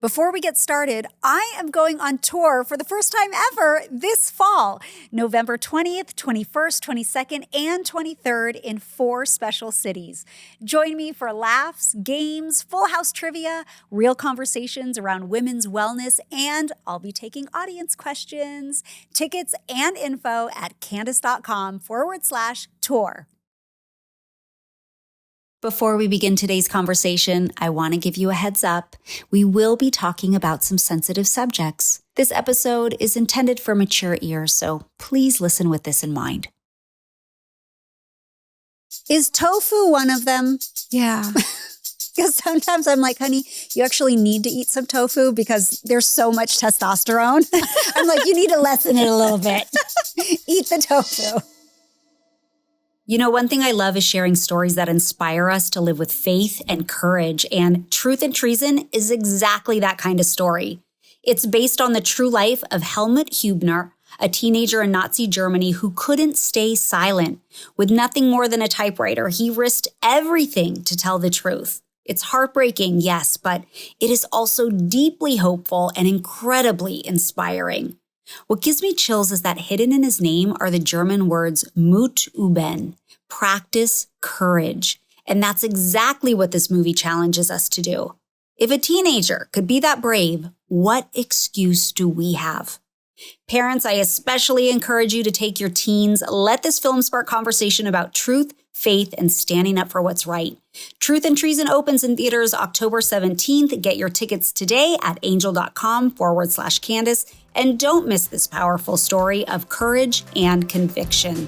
Before we get started, I am going on tour for the first time ever this fall, November 20th, 21st, 22nd, and 23rd in 4 special cities. Join me for laughs, games, full house trivia, real conversations around women's wellness, and I'll be taking audience questions. Tickets and info at candace.com/tour. Before we begin today's conversation, I want to give you a heads up. We will be talking about some sensitive subjects. This episode is intended for mature ears, so please listen with this in mind. Is tofu one of them? Yeah. Because sometimes I'm like, honey, you actually need to eat some tofu because there's so much testosterone. I'm like, you need to lessen it a little bit. Eat the tofu. You know, one thing I love is sharing stories that inspire us to live with faith and courage. And Truth and Treason is exactly that kind of story. It's based on the true life of Helmut Hübner, a teenager in Nazi Germany who couldn't stay silent. With nothing more than a typewriter, he risked everything to tell the truth. It's heartbreaking, yes, but it is also deeply hopeful and incredibly inspiring. What gives me chills is that hidden in his name are the German words Mut üben, practice courage. And that's exactly what this movie challenges us to do. If a teenager could be that brave, what excuse do we have? Parents, I especially encourage you to take your teens. Let this film spark conversation about truth, faith, and standing up for what's right. Truth and Treason opens in theaters October 17th. Get your tickets today at angel.com/Candace. And don't miss this powerful story of courage and conviction.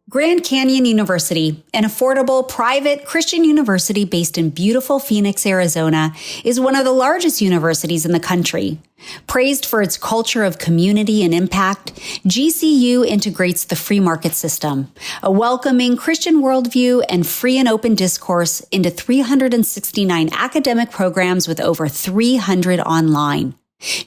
Grand Canyon University, an affordable private Christian university based in beautiful Phoenix, Arizona, is one of the largest universities in the country. Praised for its culture of community and impact, GCU integrates the free market system, a welcoming Christian worldview and free and open discourse into 369 academic programs with over 300 online.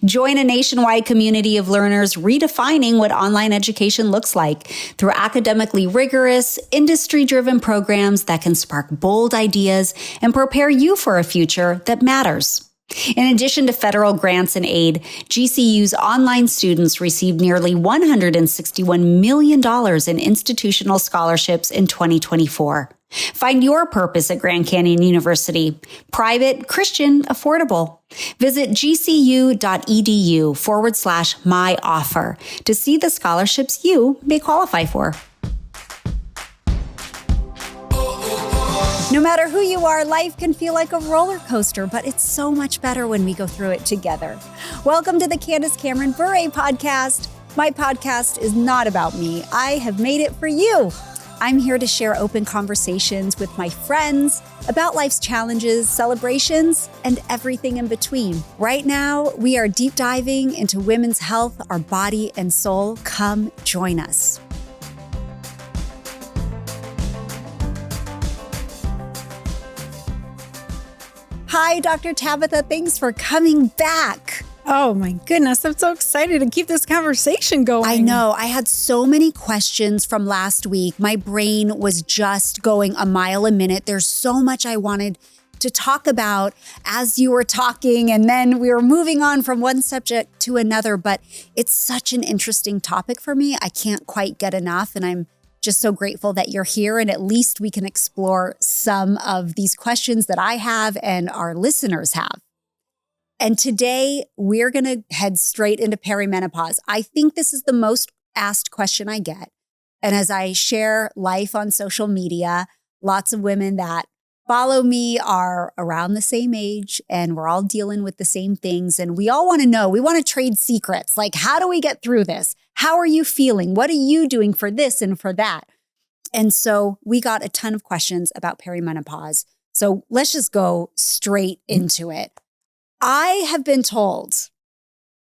Join a nationwide community of learners redefining what online education looks like through academically rigorous, industry-driven programs that can spark bold ideas and prepare you for a future that matters. In addition to federal grants and aid, GCU's online students received nearly $161 million in institutional scholarships in 2024. Find your purpose at Grand Canyon University. Private, Christian, affordable. Visit gcu.edu/myoffer to see the scholarships you may qualify for. No matter who you are, life can feel like a roller coaster, but it's so much better when we go through it together. Welcome to the Candace Cameron Bure podcast. My podcast is not about me. I have made it for you. I'm here to share open conversations with my friends about life's challenges, celebrations, and everything in between. Right now, we are deep diving into women's health, our body and soul. Come join us. Hi, Dr. Tabatha. Thanks for coming back. Oh my goodness. I'm so excited to keep this conversation going. I know. I had so many questions from last week. My brain was just going a mile a minute. There's so much I wanted to talk about as you were talking, and then we were moving on from one subject to another, but it's such an interesting topic for me. I can't quite get enough, and I'm just so grateful that you're here, and at least we can explore some of these questions that I have and our listeners have. And today we're going to head straight into perimenopause. I think this is the most asked question I get. And as I share life on social media, lots of women that follow me are around the same age and we're all dealing with the same things. And we all want to know, we want to trade secrets. Like, how do we get through this? How are you feeling? What are you doing for this and for that? And so we got a ton of questions about perimenopause. So let's just go straight into it. I have been told,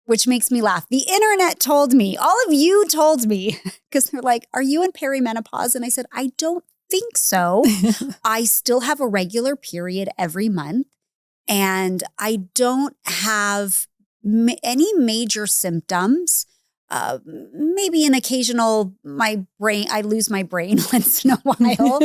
which makes me laugh. The internet told me, all of you told me, because they're like, are you in perimenopause? And I said, I don't think so. I still have a regular period every month, and I don't have any major symptoms. maybe an occasional, I lose my brain once in a while,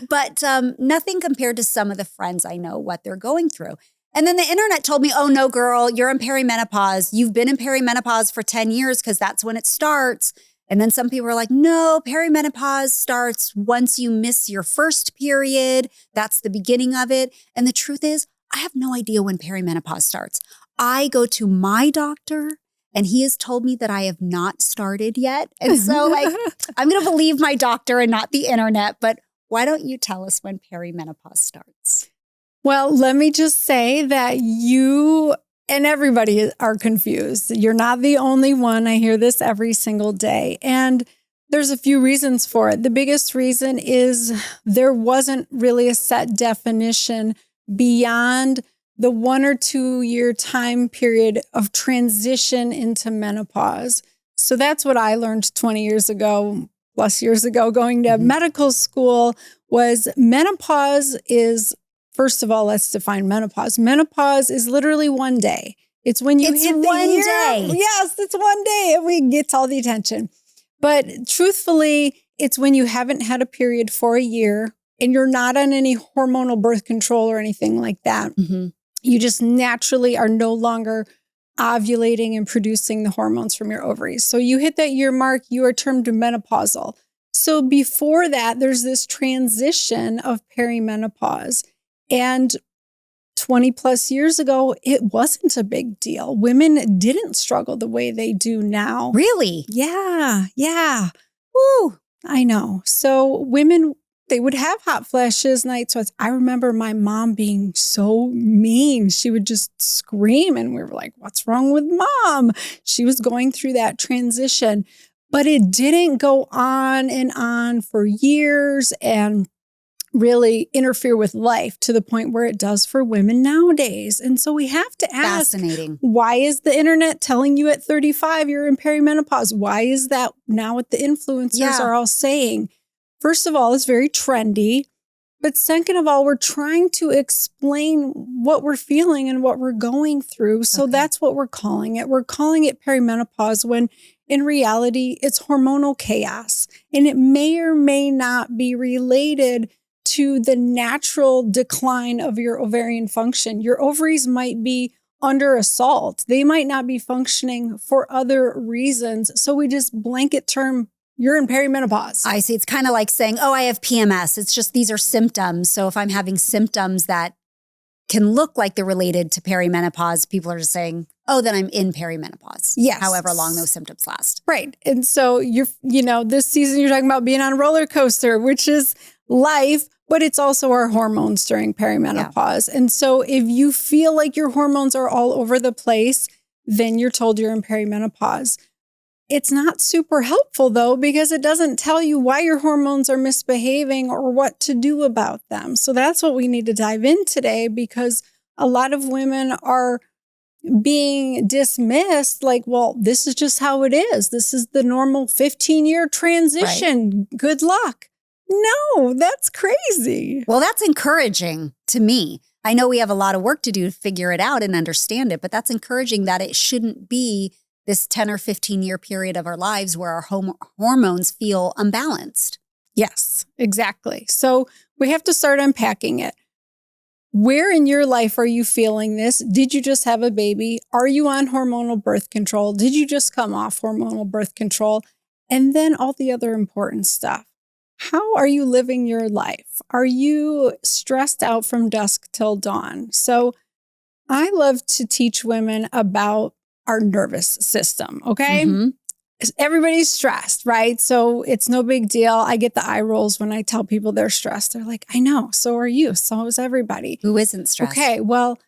but nothing compared to some of the friends I know what they're going through. And then the internet told me, oh no, girl, you're in perimenopause. You've been in perimenopause for 10 years because that's when it starts. And then some people are like, no, perimenopause starts once you miss your first period. That's the beginning of it. And the truth is, I have no idea when perimenopause starts. I go to my doctor and he has told me that I have not started yet. And so I'm going to believe my doctor and not the internet. But why don't you tell us when perimenopause starts? Well, let me just say that you and everybody are confused. You're not the only one. I hear this every single day. And there's a few reasons for it. The biggest reason is there wasn't really a set definition beyond the 1 or 2 year time period of transition into menopause. So that's what I learned 20 years ago, plus years ago, going to medical school, was menopause is, first of all, let's define menopause. Menopause is literally one day. It's when you hit one the year. day. Yes, it's one day and we get all the attention. But truthfully, it's when you haven't had a period for a year and you're not on any hormonal birth control or anything like that. Mm-hmm. You just naturally are no longer ovulating and producing the hormones from your ovaries. So you hit that year mark, you are termed menopausal. So before that, there's this transition of perimenopause. And 20 plus years ago, it wasn't a big deal. Women didn't struggle the way they do now. Really? Yeah. Woo, I know. So women, they would have hot flashes, night sweats. I remember my mom being so mean. She would just scream and we were like, what's wrong with mom? She was going through that transition, but it didn't go on and on for years and really interfere with life to the point where it does for women nowadays. And so we have to ask, fascinating. Why is the internet telling you at 35 you're in perimenopause? Why is that now what the influencers are all saying? First of all, it's very trendy. But second of all, we're trying to explain what we're feeling and what we're going through. So that's what we're calling it. We're calling it perimenopause when in reality, it's hormonal chaos. And it may or may not be related to the natural decline of your ovarian function. Your ovaries might be under assault. They might not be functioning for other reasons. So we just blanket term, you're in perimenopause. I see. It's kind of like saying, oh, I have PMS. It's just these are symptoms. So if I'm having symptoms that can look like they're related to perimenopause, people are just saying, oh, then I'm in perimenopause. Yes. However long those symptoms last. Right. And so this season you're talking about being on a roller coaster, which is life, but it's also our hormones during perimenopause. And so if you feel like your hormones are all over the place, then you're told you're in perimenopause. It's not super helpful though, because it doesn't tell you why your hormones are misbehaving or what to do about them. So that's what we need to dive in today, because a lot of women are being dismissed like, well, this is just how it is. This is the normal 15-year transition. Right. Good luck. No, that's crazy. Well, that's encouraging to me. I know we have a lot of work to do to figure it out and understand it, but that's encouraging that it shouldn't be this 10 or 15-year period of our lives where our hormones feel unbalanced. Yes, exactly. So we have to start unpacking it. Where in your life are you feeling this? Did you just have a baby? Are you on hormonal birth control? Did you just come off hormonal birth control? And then all the other important stuff. How are you living your life? Are you stressed out from dusk till dawn? So I love to teach women about our nervous system, okay? Mm-hmm. Everybody's stressed, right? So it's no big deal. I get the eye rolls when I tell people they're stressed. They're like, I know, so are you. So is everybody. Who isn't stressed? Okay, well,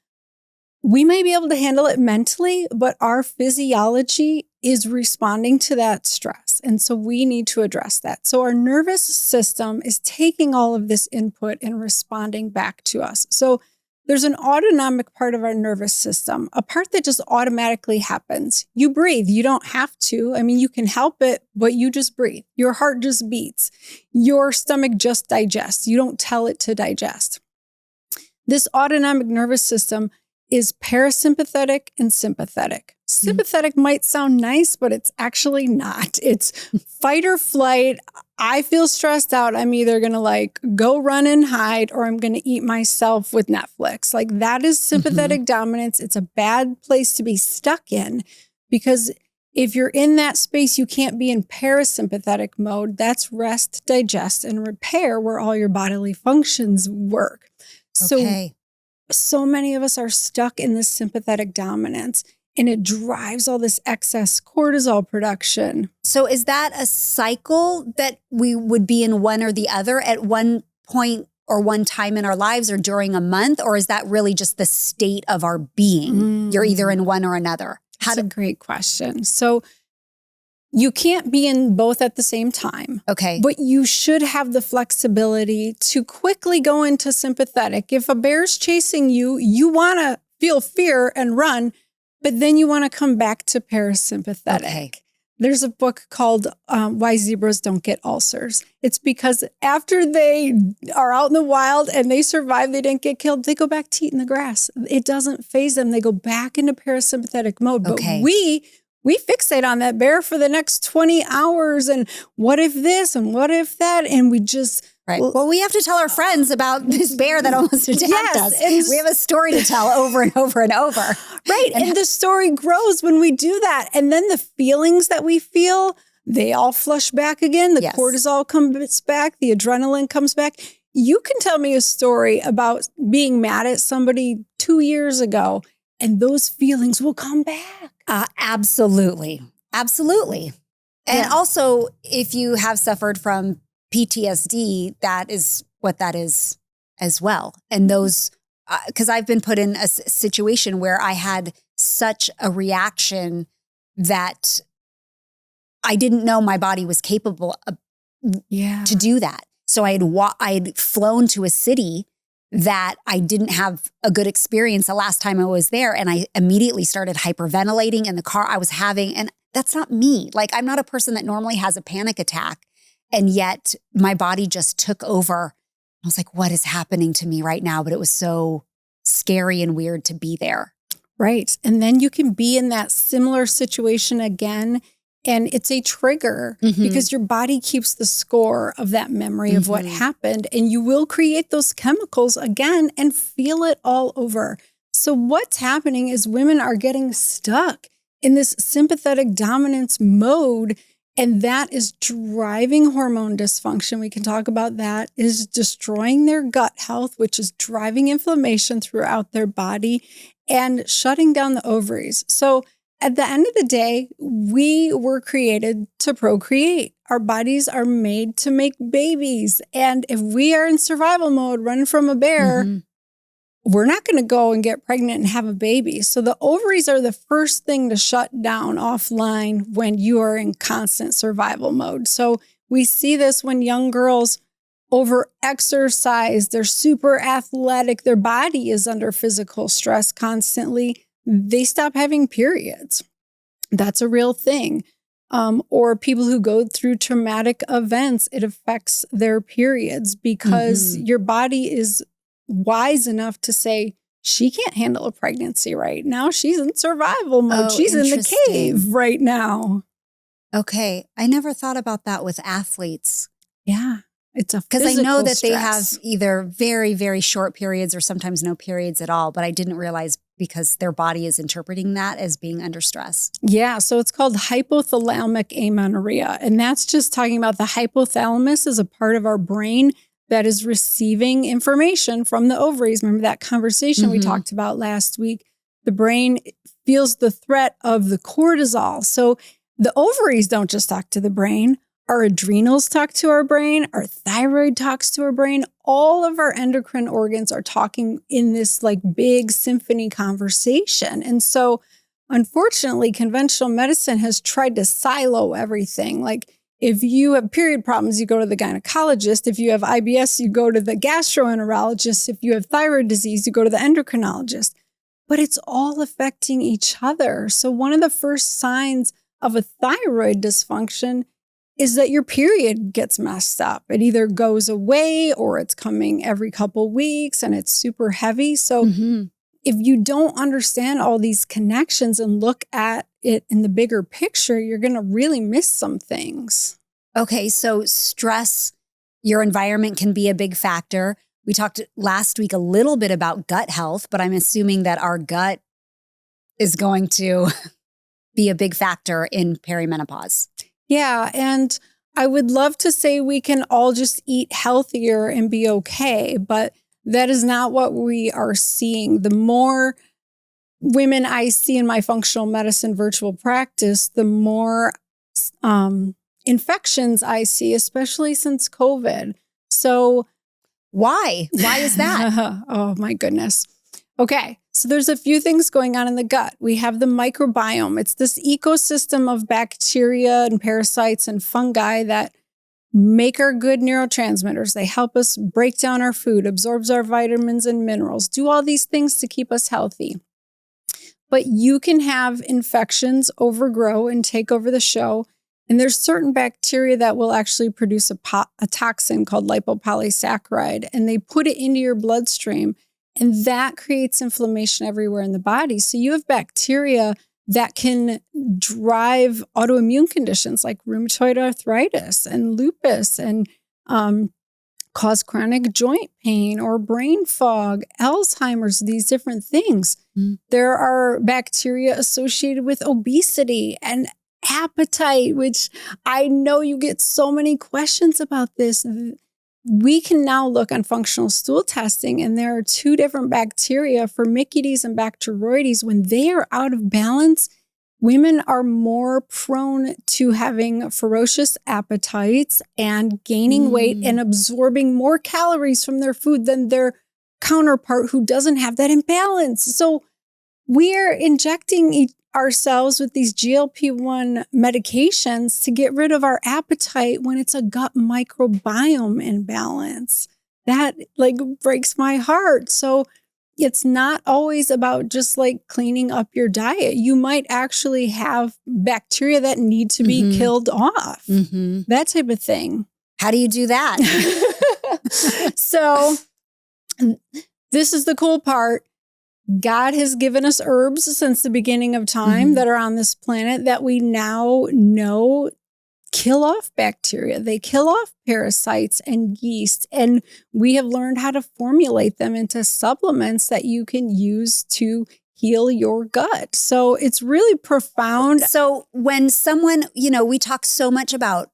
we may be able to handle it mentally, but our physiology is responding to that stress. And so we need to address that. So our nervous system is taking all of this input and responding back to us. So there's an autonomic part of our nervous system, a part that just automatically happens. You breathe. You don't have to. I mean, you can help it, but you just breathe. Your heart just beats. Your stomach just digests. You don't tell it to digest. This autonomic nervous system is parasympathetic and sympathetic. Sympathetic might sound nice, but it's actually not. It's fight or flight. I feel stressed out. I'm either going to like go run and hide, or I'm going to eat myself with Netflix. Like that is sympathetic dominance. It's a bad place to be stuck in, because if you're in that space, you can't be in parasympathetic mode. That's rest, digest, and repair, where all your bodily functions work. So many of us are stuck in this sympathetic dominance, and it drives all this excess cortisol production. So is that a cycle that we would be in one or the other at one point or one time in our lives, or during a month? Or is that really just the state of our being? You're either in one or another. That's a great question. So you can't be in both at the same time. Okay. But you should have the flexibility to quickly go into sympathetic. If a bear's chasing you, you want to feel fear and run, but then you want to come back to parasympathetic. Okay. There's a book called Why Zebras Don't Get Ulcers. It's because after they are out in the wild and they survive, they didn't get killed, they go back to eating the grass. It doesn't faze them. They go back into parasympathetic mode. But we fixate on that bear for the next 20 hours. And what if this and what if that? And we just... Right. Well, we have to tell our friends about this bear that almost attacked us. And we have a story to tell over and over and over. Right. And the story grows when we do that. And then the feelings that we feel, they all flush back again. The cortisol comes back. The adrenaline comes back. You can tell me a story about being mad at somebody 2 years ago, and those feelings will come back. Absolutely. Absolutely. And also, if you have suffered from PTSD, that is what that is as well. And those, because I've been put in a situation where I had such a reaction that I didn't know my body was capable of, to do that. So I had flown to a city that I didn't have a good experience the last time I was there. And I immediately started hyperventilating in the car I was having. And that's not me. Like, I'm not a person that normally has a panic attack. And yet my body just took over. I was like, what is happening to me right now? But it was so scary and weird to be there. Right. And then you can be in that similar situation again. And it's a trigger because your body keeps the score of that memory of what happened. And you will create those chemicals again and feel it all over. So what's happening is women are getting stuck in this sympathetic dominance mode. And that is driving hormone dysfunction. We can talk about that. It is destroying their gut health, which is driving inflammation throughout their body and shutting down the ovaries. So at the end of the day, we were created to procreate. Our bodies are made to make babies. And if we are in survival mode, running from a bear, we're not going to go and get pregnant and have a baby. So the ovaries are the first thing to shut down offline when you are in constant survival mode. So we see this when young girls over-exercise, they're super athletic, their body is under physical stress constantly. They stop having periods. That's a real thing. Or people who go through traumatic events, it affects their periods because your body is wise enough to say, she can't handle a pregnancy right now. She's in survival mode. She's in the cave right now. Okay. I never thought about that with athletes. Yeah. It's a because I know that stress. they have either very, very short periods or sometimes no periods at all. But I didn't realize because their body is interpreting that as being under stress. Yeah. So it's called hypothalamic amenorrhea. And that's just talking about the hypothalamus is a part of our brain that is receiving information from the ovaries. Remember that conversation we talked about last week? The brain feels the threat of the cortisol. So the ovaries don't just talk to the brain. Our adrenals talk to our brain. Our thyroid talks to our brain. All of our endocrine organs are talking in this like big symphony conversation. And so unfortunately, conventional medicine has tried to silo everything. Like, if you have period problems, you go to the gynecologist. If you have IBS, you go to the gastroenterologist. If you have thyroid disease, you go to the endocrinologist. But it's all affecting each other. So one of the first signs of a thyroid dysfunction is that your period gets messed up. It either goes away or it's coming every couple weeks and it's super heavy. So if you don't understand all these connections and look at it in the bigger picture, you're going to really miss some things. Okay, so stress, your environment can be a big factor. We talked last week a little bit about gut health, but I'm assuming that our gut is going to be a big factor in perimenopause. Yeah, and I would love to say we can all just eat healthier and be okay, but that is not what we are seeing. The more women I see in my functional medicine virtual practice, the more infections I see, especially since COVID. So why? Why is that? Oh my goodness. Okay. So there's a few things going on in the gut. We have the microbiome. It's this ecosystem of bacteria and parasites and fungi that make our good neurotransmitters. They help us break down our food, absorbs our vitamins and minerals, do all these things to keep us healthy. But you can have infections overgrow and take over the show. And there's certain bacteria that will actually produce a toxin called lipopolysaccharide, and they put it into your bloodstream, and that creates inflammation everywhere in the body. So you have bacteria that can drive autoimmune conditions like rheumatoid arthritis and lupus and cause chronic joint pain or brain fog, Alzheimer's, these different things. There are bacteria associated with obesity and appetite, which I know you get so many questions about this. We can now look on functional stool testing, and there are two different bacteria, Firmicutes and Bacteroides. When they are out of balance, women are more prone to having ferocious appetites and gaining weight and absorbing more calories from their food than their counterpart who doesn't have that imbalance. So we're injecting ourselves with these GLP-1 medications to get rid of our appetite when it's a gut microbiome imbalance. That breaks my heart. So it's not always about just cleaning up your diet. You might actually have bacteria that need to be killed off. That type of thing. How do you do that? So this is the cool part. God has given us herbs since the beginning of time that are on this planet that we now know kill off bacteria. They kill off parasites and yeast. And we have learned how to formulate them into supplements that you can use to heal your gut. So it's really profound. So when someone, we talk so much about,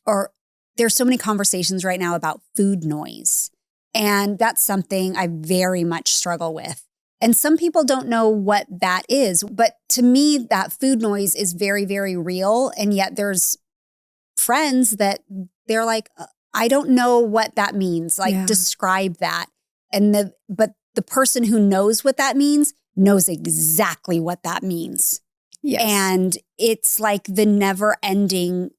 or there's so many conversations right now about food noise. And that's something I very much struggle with. And some people don't know what that is. But to me, that food noise is very, very real. And yet there's friends that they're like, I don't know what that means. Describe that. But the person who knows what that means knows exactly what that means. Yes. And it's like the never ending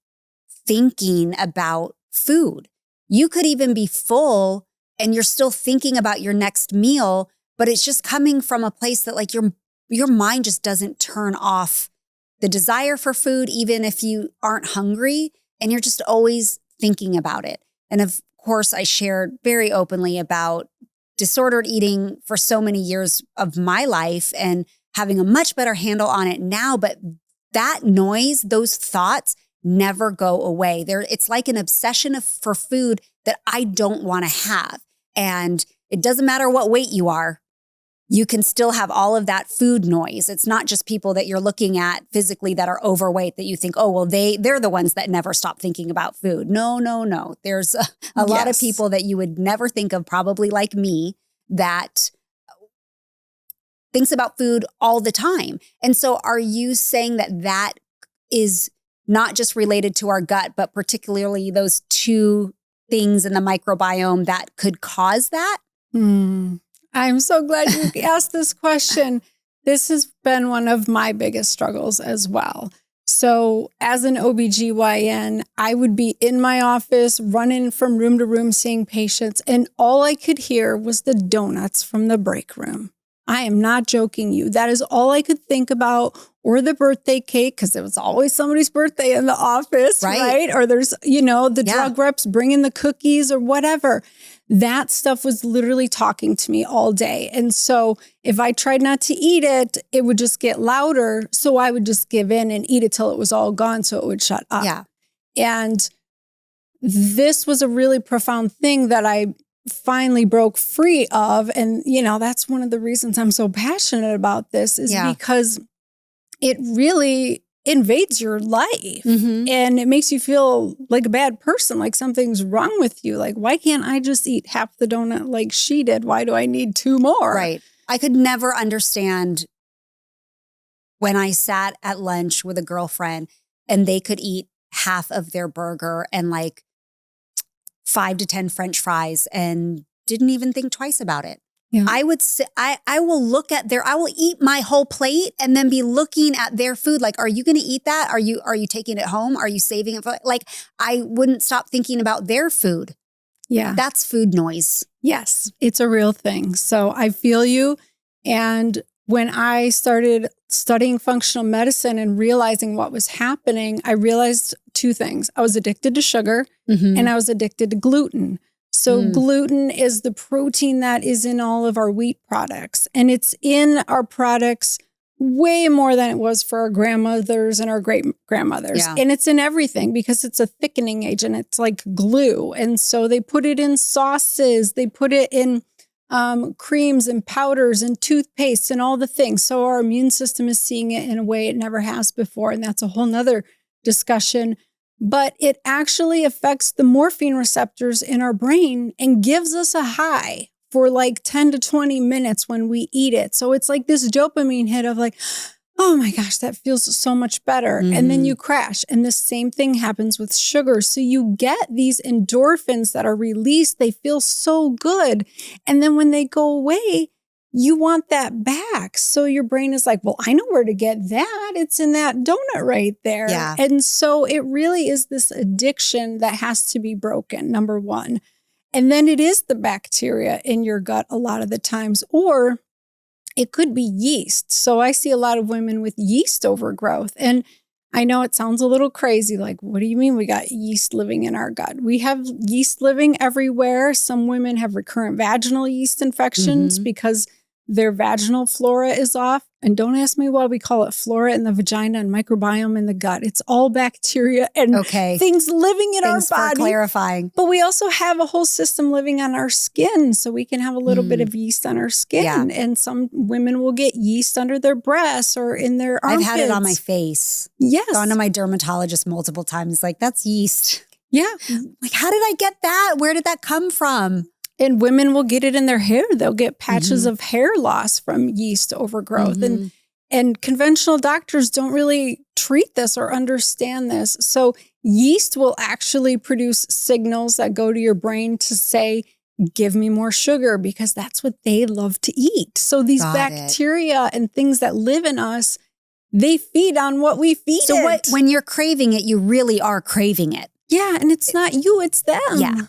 thinking about food. You could even be full and you're still thinking about your next meal, but it's just coming from a place that your mind just doesn't turn off the desire for food, even if you aren't hungry, and you're just always thinking about it. And of course, I shared very openly about disordered eating for so many years of my life and having a much better handle on it now. But that noise, those thoughts never go away. It's like an obsession for food that I don't want to have. And it doesn't matter what weight you are, you can still have all of that food noise. It's not just people that you're looking at physically that are overweight that you think, oh, well, they're the ones that never stop thinking about food. No. There's a lot of people that you would never think of, probably like me, that thinks about food all the time. And so are you saying that is not just related to our gut, but particularly those two things in the microbiome that could cause that? I'm so glad you asked this question. This has been one of my biggest struggles as well. So as an OB-GYN, I would be in my office, running from room to room, seeing patients, and all I could hear was the donuts from the break room. I am not joking you. That is all I could think about. Or the birthday cake, because it was always somebody's birthday in the office, right? Or there's, the drug reps bringing the cookies or whatever. That stuff was literally talking to me all day. And so if I tried not to eat it, it would just get louder. So I would just give in and eat it till it was all gone so it would shut up. Yeah. And this was a really profound thing that I finally broke free of. And, that's one of the reasons I'm so passionate about this is because it really invades your life and it makes you feel like a bad person, like something's wrong with you. Like, why can't I just eat half the donut like she did? Why do I need 2 more? Right. I could never understand when I sat at lunch with a girlfriend and they could eat half of their burger and like 5 to 10 French fries and didn't even think twice about it. Yeah. I would say, I will look at I will eat my whole plate and then be looking at their food. Like, are you going to eat that? Are you taking it home? Are you saving it for, like, I wouldn't stop thinking about their food. Yeah. That's food noise. Yes, it's a real thing. So I feel you. And when I started studying functional medicine and realizing what was happening, I realized 2 things. I was addicted to sugar and I was addicted to gluten. So gluten is the protein that is in all of our wheat products. And it's in our products way more than it was for our grandmothers and our great grandmothers. Yeah. And it's in everything because it's a thickening agent. It's like glue. And so they put it in sauces. They put it in creams and powders and toothpaste and all the things. So our immune system is seeing it in a way it never has before. And that's a whole nother discussion. But it actually affects the morphine receptors in our brain and gives us a high for like 10 to 20 minutes when we eat it. So it's like this dopamine hit of like, oh my gosh, that feels so much better. And then you crash. And the same thing happens with sugar. So you get these endorphins that are released. They feel so good. And then when they go away, you want that back. So your brain is like, well, I know where to get that. It's in that donut right there. Yeah. And so it really is this addiction that has to be broken, number one. And then it is the bacteria in your gut a lot of the times, or it could be yeast. So I see a lot of women with yeast overgrowth. And I know it sounds a little crazy. Like, what do you mean we got yeast living in our gut? We have yeast living everywhere. Some women have recurrent vaginal yeast infections because their vaginal flora is off. And don't ask me why we call it flora in the vagina and microbiome in the gut. It's all bacteria and things living in our body. Thanks for clarifying. But we also have a whole system living on our skin. So we can have a little bit of yeast on our skin. Yeah. And some women will get yeast under their breasts or in their armpits. I've had it on my face. Yes. Gone to my dermatologist multiple times. Like, that's yeast. Yeah. Like, how did I get that? Where did that come from? And women will get it in their hair. They'll get patches of hair loss from yeast overgrowth. And conventional doctors don't really treat this or understand this. So yeast will actually produce signals that go to your brain to say, give me more sugar, because that's what they love to eat. So these bacteria and things that live in us, they feed on what we feed it. So when you're craving it, you really are craving it. Yeah. And it's not you, it's them. Yeah.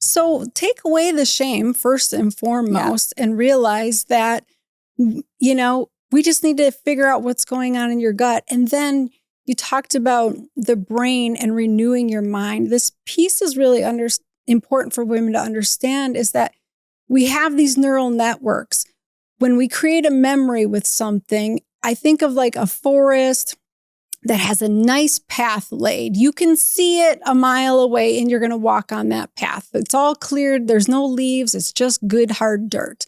So take away the shame first and foremost and realize that, we just need to figure out what's going on in your gut. And then you talked about the brain and renewing your mind. This piece is really important for women to understand, is that we have these neural networks. When we create a memory with something, I think of like a forest that has a nice path laid. You can see it a mile away and you're going to walk on that path. It's all cleared. There's no leaves. It's just good, hard dirt.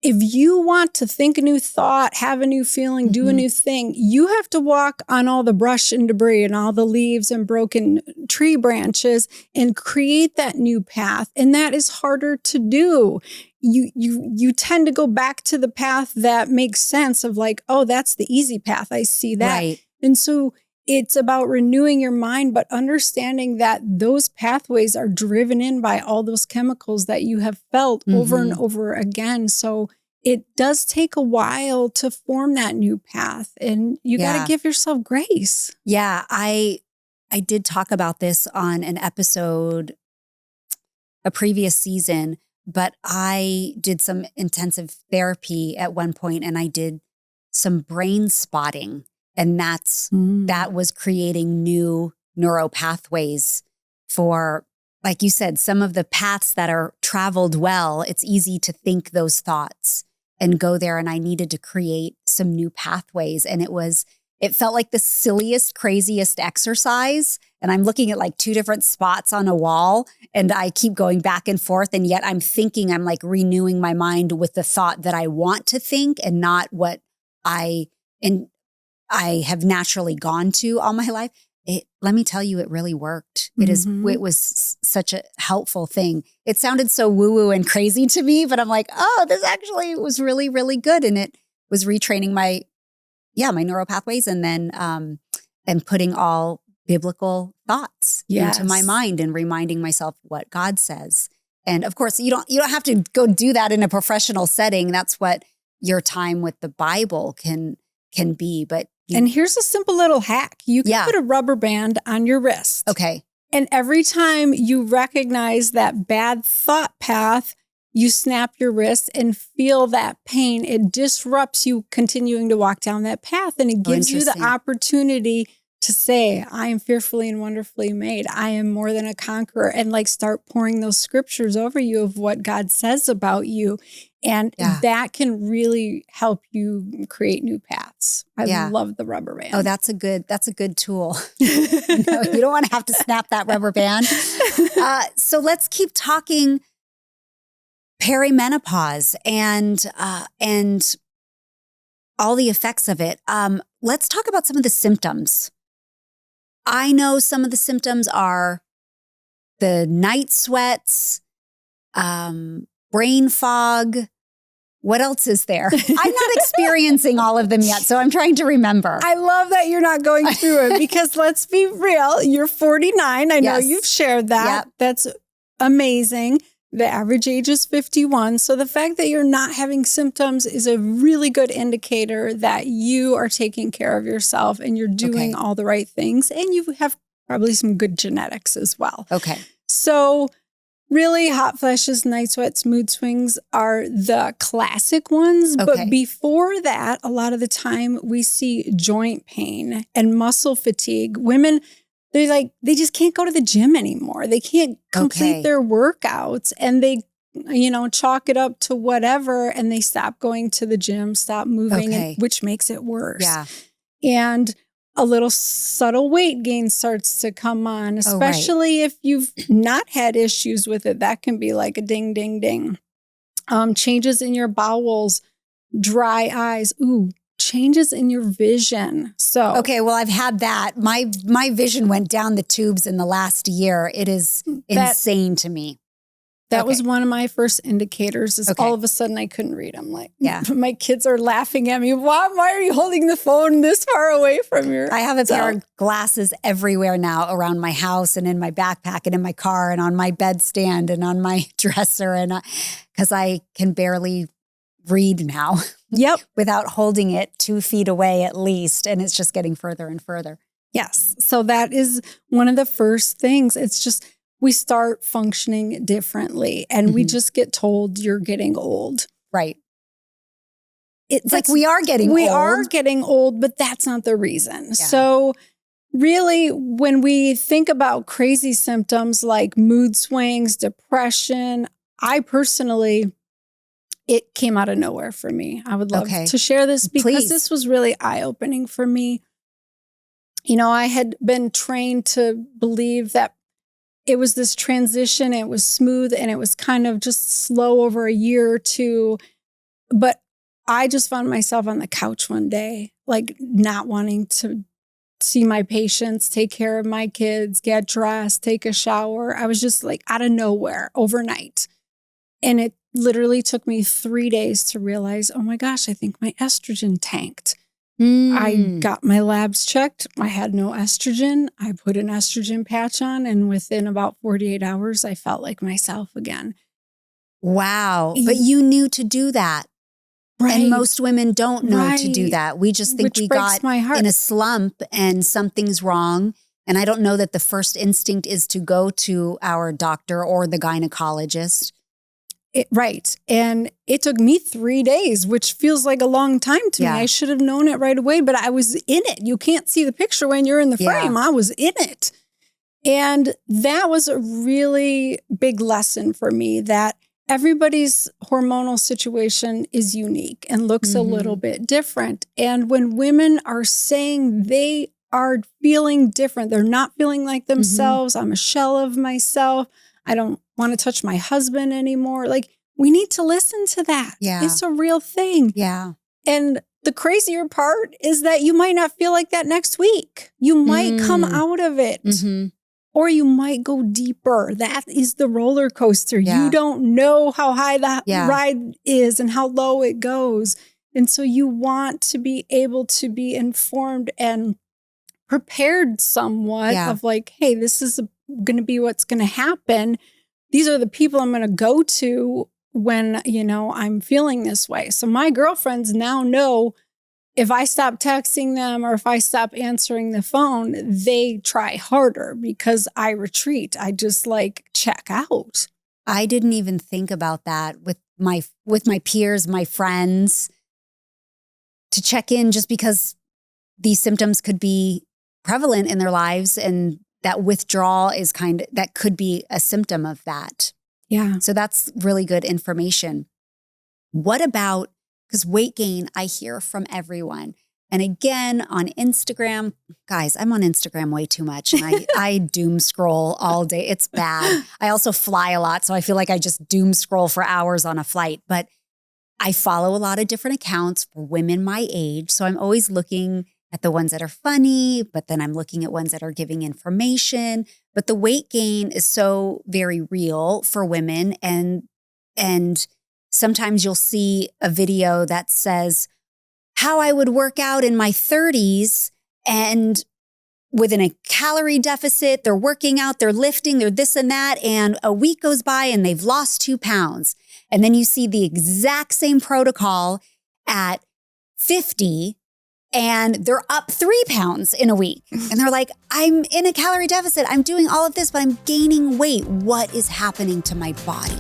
If you want to think a new thought, have a new feeling, do a new thing, you have to walk on all the brush and debris and all the leaves and broken tree branches and create that new path. And that is harder to do. You tend to go back to the path that makes sense of like, oh, that's the easy path. I see that. Right. And so it's about renewing your mind, but understanding that those pathways are driven in by all those chemicals that you have felt over and over again. So it does take a while to form that new path, and you got to give yourself grace. Yeah, I did talk about this on an episode, a previous season, but I did some intensive therapy at one point, and I did some brain spotting, and that was creating new neural pathways for, like you said, some of the paths that are traveled well. It's easy to think those thoughts and go there. And I needed to create some new pathways. And it felt like the silliest, craziest exercise. And I'm looking at like 2 different spots on a wall, and I keep going back and forth. And yet I'm like renewing my mind with the thought that I want to think and not what I have naturally gone to all my life. Let me tell you, it really worked. It was such a helpful thing. It sounded so woo-woo and crazy to me, but I'm like, oh, this actually was really, really good. And it was retraining my neural pathways, and then and putting all biblical thoughts into my mind and reminding myself what God says. And of course, you don't have to go do that in a professional setting. That's what your time with the Bible can be. But and here's a simple little hack. You can put a rubber band on your wrist. Okay. And every time you recognize that bad thought path, you snap your wrist and feel that pain. It disrupts you continuing to walk down that path. And it gives you the opportunity to say, I am fearfully and wonderfully made. I am more than a conqueror. And like start pouring those scriptures over you of what God says about you. And that can really help you create new paths. I love the rubber band. Oh, that's a good tool. You don't want to have to snap that rubber band. So let's keep talking perimenopause and all the effects of it. Let's talk about some of the symptoms. I know some of the symptoms are the night sweats, brain fog. What else is there? I'm not experiencing all of them yet, so I'm trying to remember. I love that you're not going through it because let's be real, you're 49. I know you've shared that. Yep. That's amazing. The average age is 51. So the fact that you're not having symptoms is a really good indicator that you are taking care of yourself and you're doing all the right things. And you have probably some good genetics as well. Okay. So really, hot flashes, night sweats, mood swings are the classic ones. Okay. But before that, a lot of the time we see joint pain and muscle fatigue. Women, they just can't go to the gym anymore. They can't complete their workouts, and they, chalk it up to whatever, and they stop going to the gym, stop moving, which makes it worse. Yeah. And a little subtle weight gain starts to come on, especially if you've not had issues with it. That can be like a ding, ding, ding. Changes in your bowels, dry eyes. Ooh, changes in your vision. So well, I've had that. My vision went down the tubes in the last year. It is insane to me. That was one of my first indicators is all of a sudden I couldn't read. I'm like, my kids are laughing at me. Why are you holding the phone this far away from your... I have a pair of glasses everywhere now around my house and in my backpack and in my car and on my bedstand and on my dresser. And because I can barely read now. Yep. Without holding it 2 feet away at least. And it's just getting further and further. Yes. So that is one of the first things. It's just... we start functioning differently and we just get told you're getting old. Right. It's like we are getting old. We are getting old, but that's not the reason. Yeah. So really, when we think about crazy symptoms like mood swings, depression, I personally, it came out of nowhere for me. I would love to share this because this was really eye-opening for me. I had been trained to believe that it was this transition, it was smooth, and it was kind of just slow over a year or two. But I just found myself on the couch one day, like not wanting to see my patients, take care of my kids, get dressed, take a shower. I was just like out of nowhere overnight. And it literally took me 3 days to realize, oh my gosh, I think my estrogen tanked. I got my labs checked. I had no estrogen. I put an estrogen patch on, and within about 48 hours, I felt like myself again. Wow. But you knew to do that. Right. And most women don't know to do that. We just think we got in a slump and something's wrong. And I don't know that the first instinct is to go to our doctor or the gynecologist. Right. And it took me 3 days, which feels like a long time to me. I should have known it right away, but I was in it. You can't see the picture when you're in the frame. I was in it. And that was a really big lesson for me, that everybody's hormonal situation is unique and looks a little bit different. And when women are saying they are feeling different, they're not feeling like themselves, I'm a shell of myself, I don't want to touch my husband anymore. Like, we need to listen to that. Yeah. It's a real thing. Yeah. And the crazier part is that you might not feel like that next week. You might come out of it. Or you might go deeper. That is the roller coaster. You don't know how high the ride is and how low it goes. And so you want to be able to be informed and prepared somewhat of like, hey, this is going to be what's going to happen. These are the people I'm going to go to when, I'm feeling this way. So my girlfriends now know if I stop texting them or if I stop answering the phone, they try harder because I retreat. I just check out. I didn't even think about that with my peers, my friends, to check in, just because these symptoms could be prevalent in their lives, and that withdrawal is that could be a symptom of that. Yeah. So that's really good information. What about, because weight gain, I hear from everyone. And again, on Instagram, guys, I'm on Instagram way too much. And I doom scroll all day. It's bad. I also fly a lot. So I feel like I just doom scroll for hours on a flight. But I follow a lot of different accounts for women my age. So I'm always looking at the ones that are funny, but then I'm looking at ones that are giving information. But the weight gain is so very real for women. And sometimes you'll see a video that says how I would work out in my 30s, and within a calorie deficit, they're working out, they're lifting, they're this and that. And a week goes by and they've lost 2 pounds. And then you see the exact same protocol at 50 and they're up 3 pounds in a week. And they're like, I'm in a calorie deficit. I'm doing all of this, but I'm gaining weight. What is happening to my body?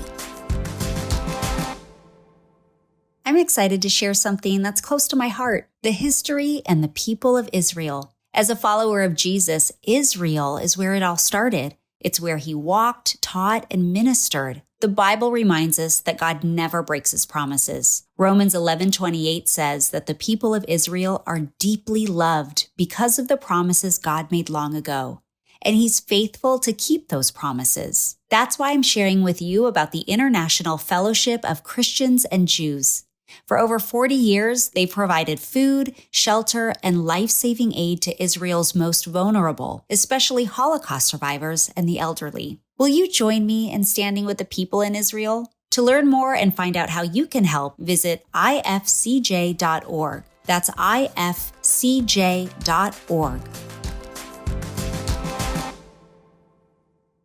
I'm excited to share something that's close to my heart, the history and the people of Israel. As a follower of Jesus, Israel is where it all started. It's where he walked, taught, and ministered. The Bible reminds us that God never breaks his promises. Romans 11:28 says that the people of Israel are deeply loved because of the promises God made long ago. And he's faithful to keep those promises. That's why I'm sharing with you about the International Fellowship of Christians and Jews. For over 40 years, they've provided food, shelter, and life-saving aid to Israel's most vulnerable, especially Holocaust survivors and the elderly. Will you join me in standing with the people in Israel? To learn more and find out how you can help, visit ifcj.org. That's ifcj.org.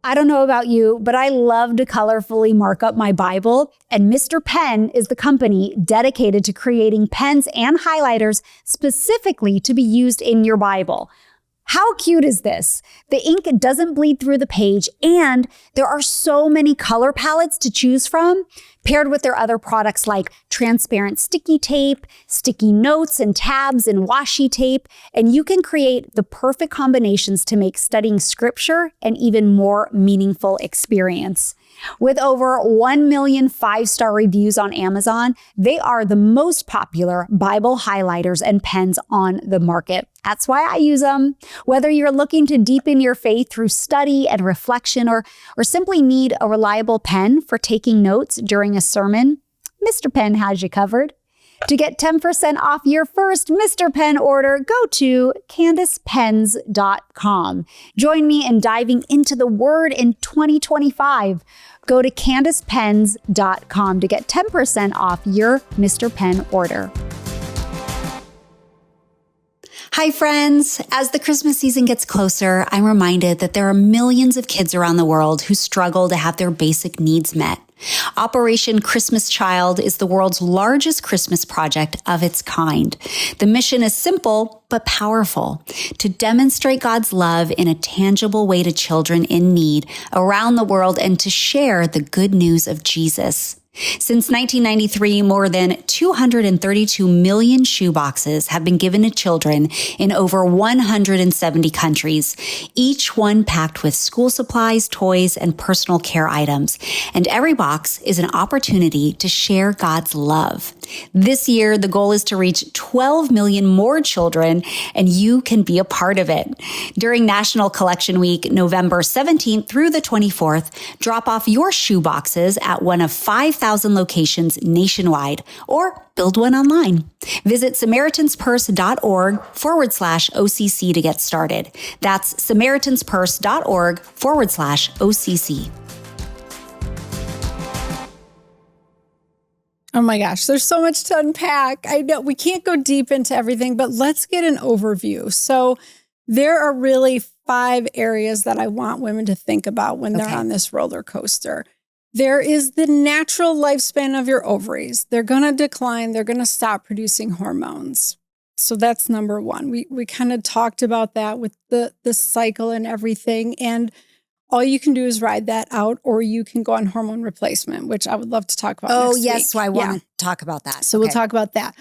I don't know about you, but I love to colorfully mark up my Bible, and Mr. Pen is the company dedicated to creating pens and highlighters specifically to be used in your Bible. How cute is this? The ink doesn't bleed through the page, and there are so many color palettes to choose from, paired with their other products like transparent sticky tape, sticky notes and tabs, and washi tape. And you can create the perfect combinations to make studying scripture an even more meaningful experience. With over 1 million 5-star reviews on Amazon, they are the most popular Bible highlighters and pens on the market. That's why I use them. Whether you're looking to deepen your faith through study and reflection, or simply need a reliable pen for taking notes during a sermon, Mr. Pen has you covered. To get 10% off your first Mr. Pen order, go to CandacePens.com. Join me in diving into the Word in 2025. Go to CandacePens.com to get 10% off your Mr. Pen order. Hi, friends. As the Christmas season gets closer, I'm reminded that there are millions of kids around the world who struggle to have their basic needs met. Operation Christmas Child is the world's largest Christmas project of its kind. The mission is simple but powerful: to demonstrate God's love in a tangible way to children in need around the world and to share the good news of Jesus. Since 1993, more than 232 million shoe boxes have been given to children in over 170 countries, each one packed with school supplies, toys, and personal care items. And every box is an opportunity to share God's love. This year, the goal is to reach 12 million more children, and you can be a part of it. During National Collection Week, November 17th through the 24th, drop off your shoe boxes at one of 5,000 locations nationwide, or build one online. Visit SamaritansPurse.org/OCC to get started. That's SamaritansPurse.org/OCC. Oh my gosh, there's so much to unpack. I know we can't go deep into everything, but let's get an overview. So there are really 5 areas that I want women to think about when they're on this roller coaster. There is the natural lifespan of your ovaries. They're going to decline. They're going to stop producing hormones. So that's number 1. We kind of talked about that with the cycle and everything. And all you can do is ride that out, or you can go on hormone replacement, which I would love to talk about next week. So I want to talk about that. So we'll talk about that.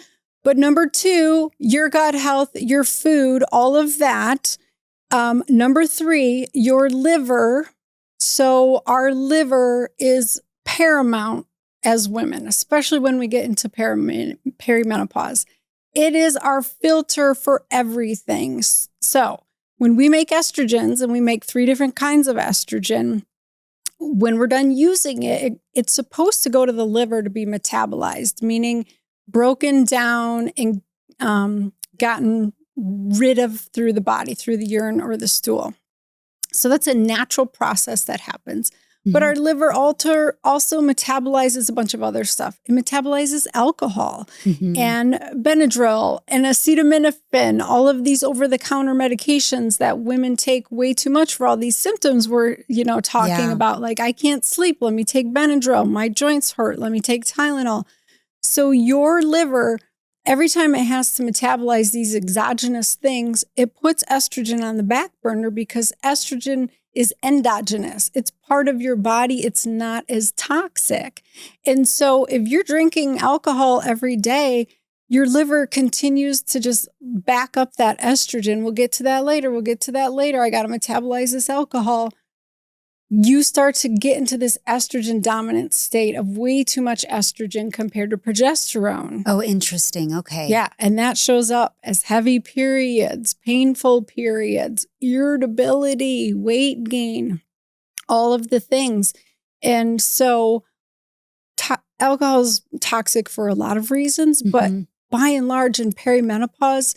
But number 2, your gut health, your food, all of that. Number 3, your liver. So our liver is paramount as women, especially when we get into perimenopause. It is our filter for everything. So when we make estrogens, and we make 3 different kinds of estrogen, when we're done using it, it's supposed to go to the liver to be metabolized, meaning broken down and gotten rid of through the body, through the urine or the stool. So that's a natural process that happens. Mm-hmm. But our liver also metabolizes a bunch of other stuff. It metabolizes alcohol and Benadryl and acetaminophen, all of these over-the-counter medications that women take way too much for all these symptoms we're, talking about. Like, I can't sleep. Let me take Benadryl. My joints hurt. Let me take Tylenol. So your liver, every time it has to metabolize these exogenous things, it puts estrogen on the back burner because estrogen is endogenous. It's part of your body. It's not as toxic. And so if you're drinking alcohol every day, your liver continues to just back up that estrogen. We'll get to that later. I got to metabolize this alcohol. You start to get into this estrogen dominant state of way too much estrogen compared to progesterone. Oh, interesting. Okay. Yeah. And that shows up as heavy periods, painful periods, irritability, weight gain, all of the things. And so alcohol is toxic for a lot of reasons, but by and large in perimenopause,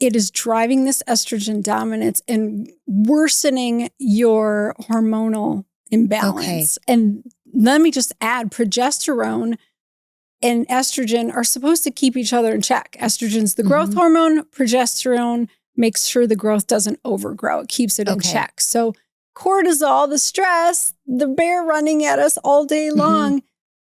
it is driving this estrogen dominance and worsening your hormonal imbalance. Okay. And let me just add, progesterone and estrogen are supposed to keep each other in check. Estrogen's the growth hormone. Progesterone makes sure the growth doesn't overgrow. It keeps it in check. So cortisol, the stress, the bear running at us all day long,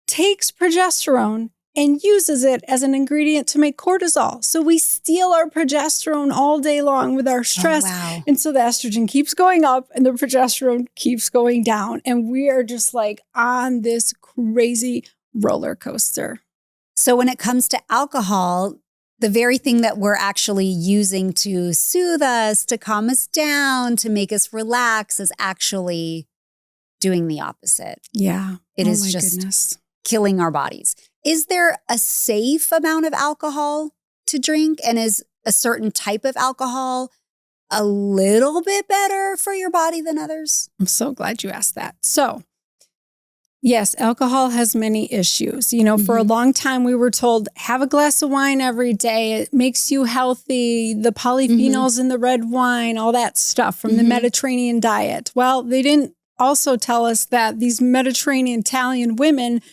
takes progesterone and uses it as an ingredient to make cortisol. So we steal our progesterone all day long with our stress. Oh, wow. And so the estrogen keeps going up and the progesterone keeps going down. And we are just like on this crazy roller coaster. So when it comes to alcohol, the very thing that we're actually using to soothe us, to calm us down, to make us relax is actually doing the opposite. Yeah. It is just killing our bodies. Is there a safe amount of alcohol to drink? And is a certain type of alcohol a little bit better for your body than others? I'm so glad you asked that. So, yes, alcohol has many issues. For a long time we were told, have a glass of wine every day. It makes you healthy. The polyphenols in the red wine, all that stuff from the Mediterranean diet. Well, they didn't also tell us that these Mediterranean Italian women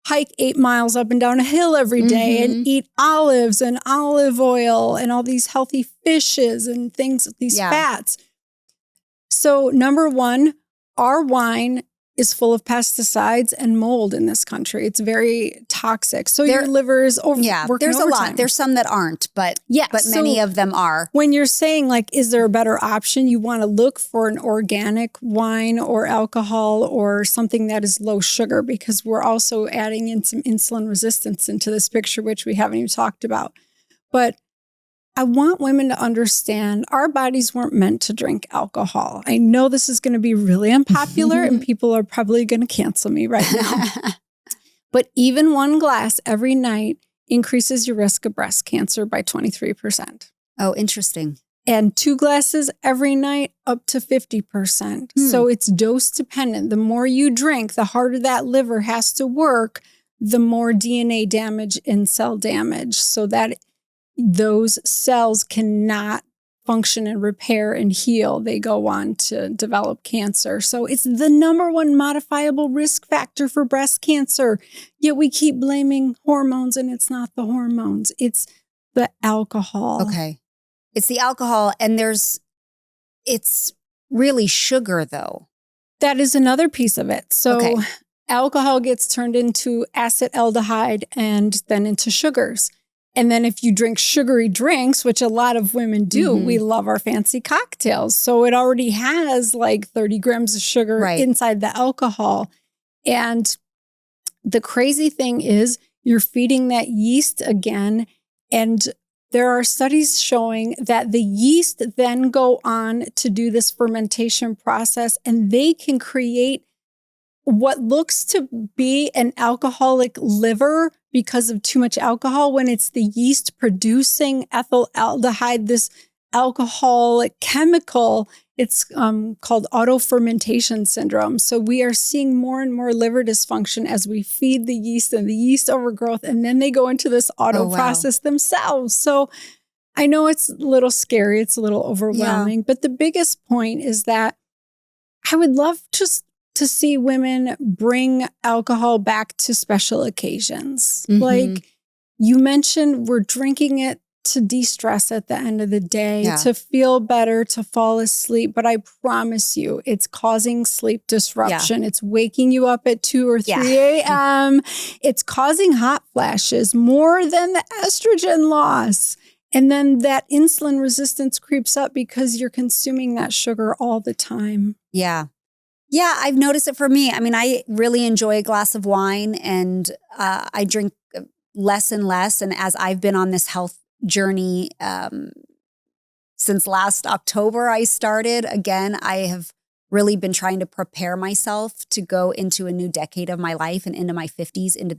hike 8 miles up and down a hill every day and eat olives and olive oil and all these healthy fishes and things, these fats. So number 1, our wine is full of pesticides and mold in this country. It's very toxic. So your liver is working there's overtime. A lot. There's some that aren't, but many of them are. When you're saying like, is there a better option? You want to look for an organic wine or alcohol or something that is low sugar, because we're also adding in some insulin resistance into this picture, which we haven't even talked about. But I want women to understand our bodies weren't meant to drink alcohol. I know this is going to be really unpopular and people are probably going to cancel me right now. But even one glass every night increases your risk of breast cancer by 23%. Oh, interesting. And 2 glasses every night up to 50%. So it's dose dependent. The more you drink, the harder that liver has to work, the more DNA damage and cell damage, so that those cells cannot function and repair and heal. They go on to develop cancer. So it's the number one modifiable risk factor for breast cancer. Yet we keep blaming hormones, and it's not the hormones. It's the alcohol. Okay. It's the alcohol, and it's really sugar though. That is another piece of it. So alcohol gets turned into acetaldehyde and then into sugars. And then if you drink sugary drinks, which a lot of women do, we love our fancy cocktails. So it already has like 30 grams of sugar inside the alcohol. And the crazy thing is you're feeding that yeast again. And there are studies showing that the yeast then go on to do this fermentation process, and they can create what looks to be an alcoholic liver because of too much alcohol, when it's the yeast producing ethyl aldehyde, this alcoholic chemical. It's called auto-fermentation syndrome. So we are seeing more and more liver dysfunction as we feed the yeast and the yeast overgrowth, and then they go into this auto process themselves. So I know it's a little scary, it's a little overwhelming, but the biggest point is that I would love just to see women bring alcohol back to special occasions. Like you mentioned, we're drinking it to de-stress at the end of the day, to feel better, to fall asleep. But I promise you, it's causing sleep disruption. It's waking you up at 2 or 3 a.m. It's causing hot flashes more than the estrogen loss. And then that insulin resistance creeps up because you're consuming that sugar all the time. Yeah, I've noticed it for me. I mean, I really enjoy a glass of wine, and I drink less and less. And as I've been on this health journey since last October, I started again, I have really been trying to prepare myself to go into a new decade of my life and into my 50s, into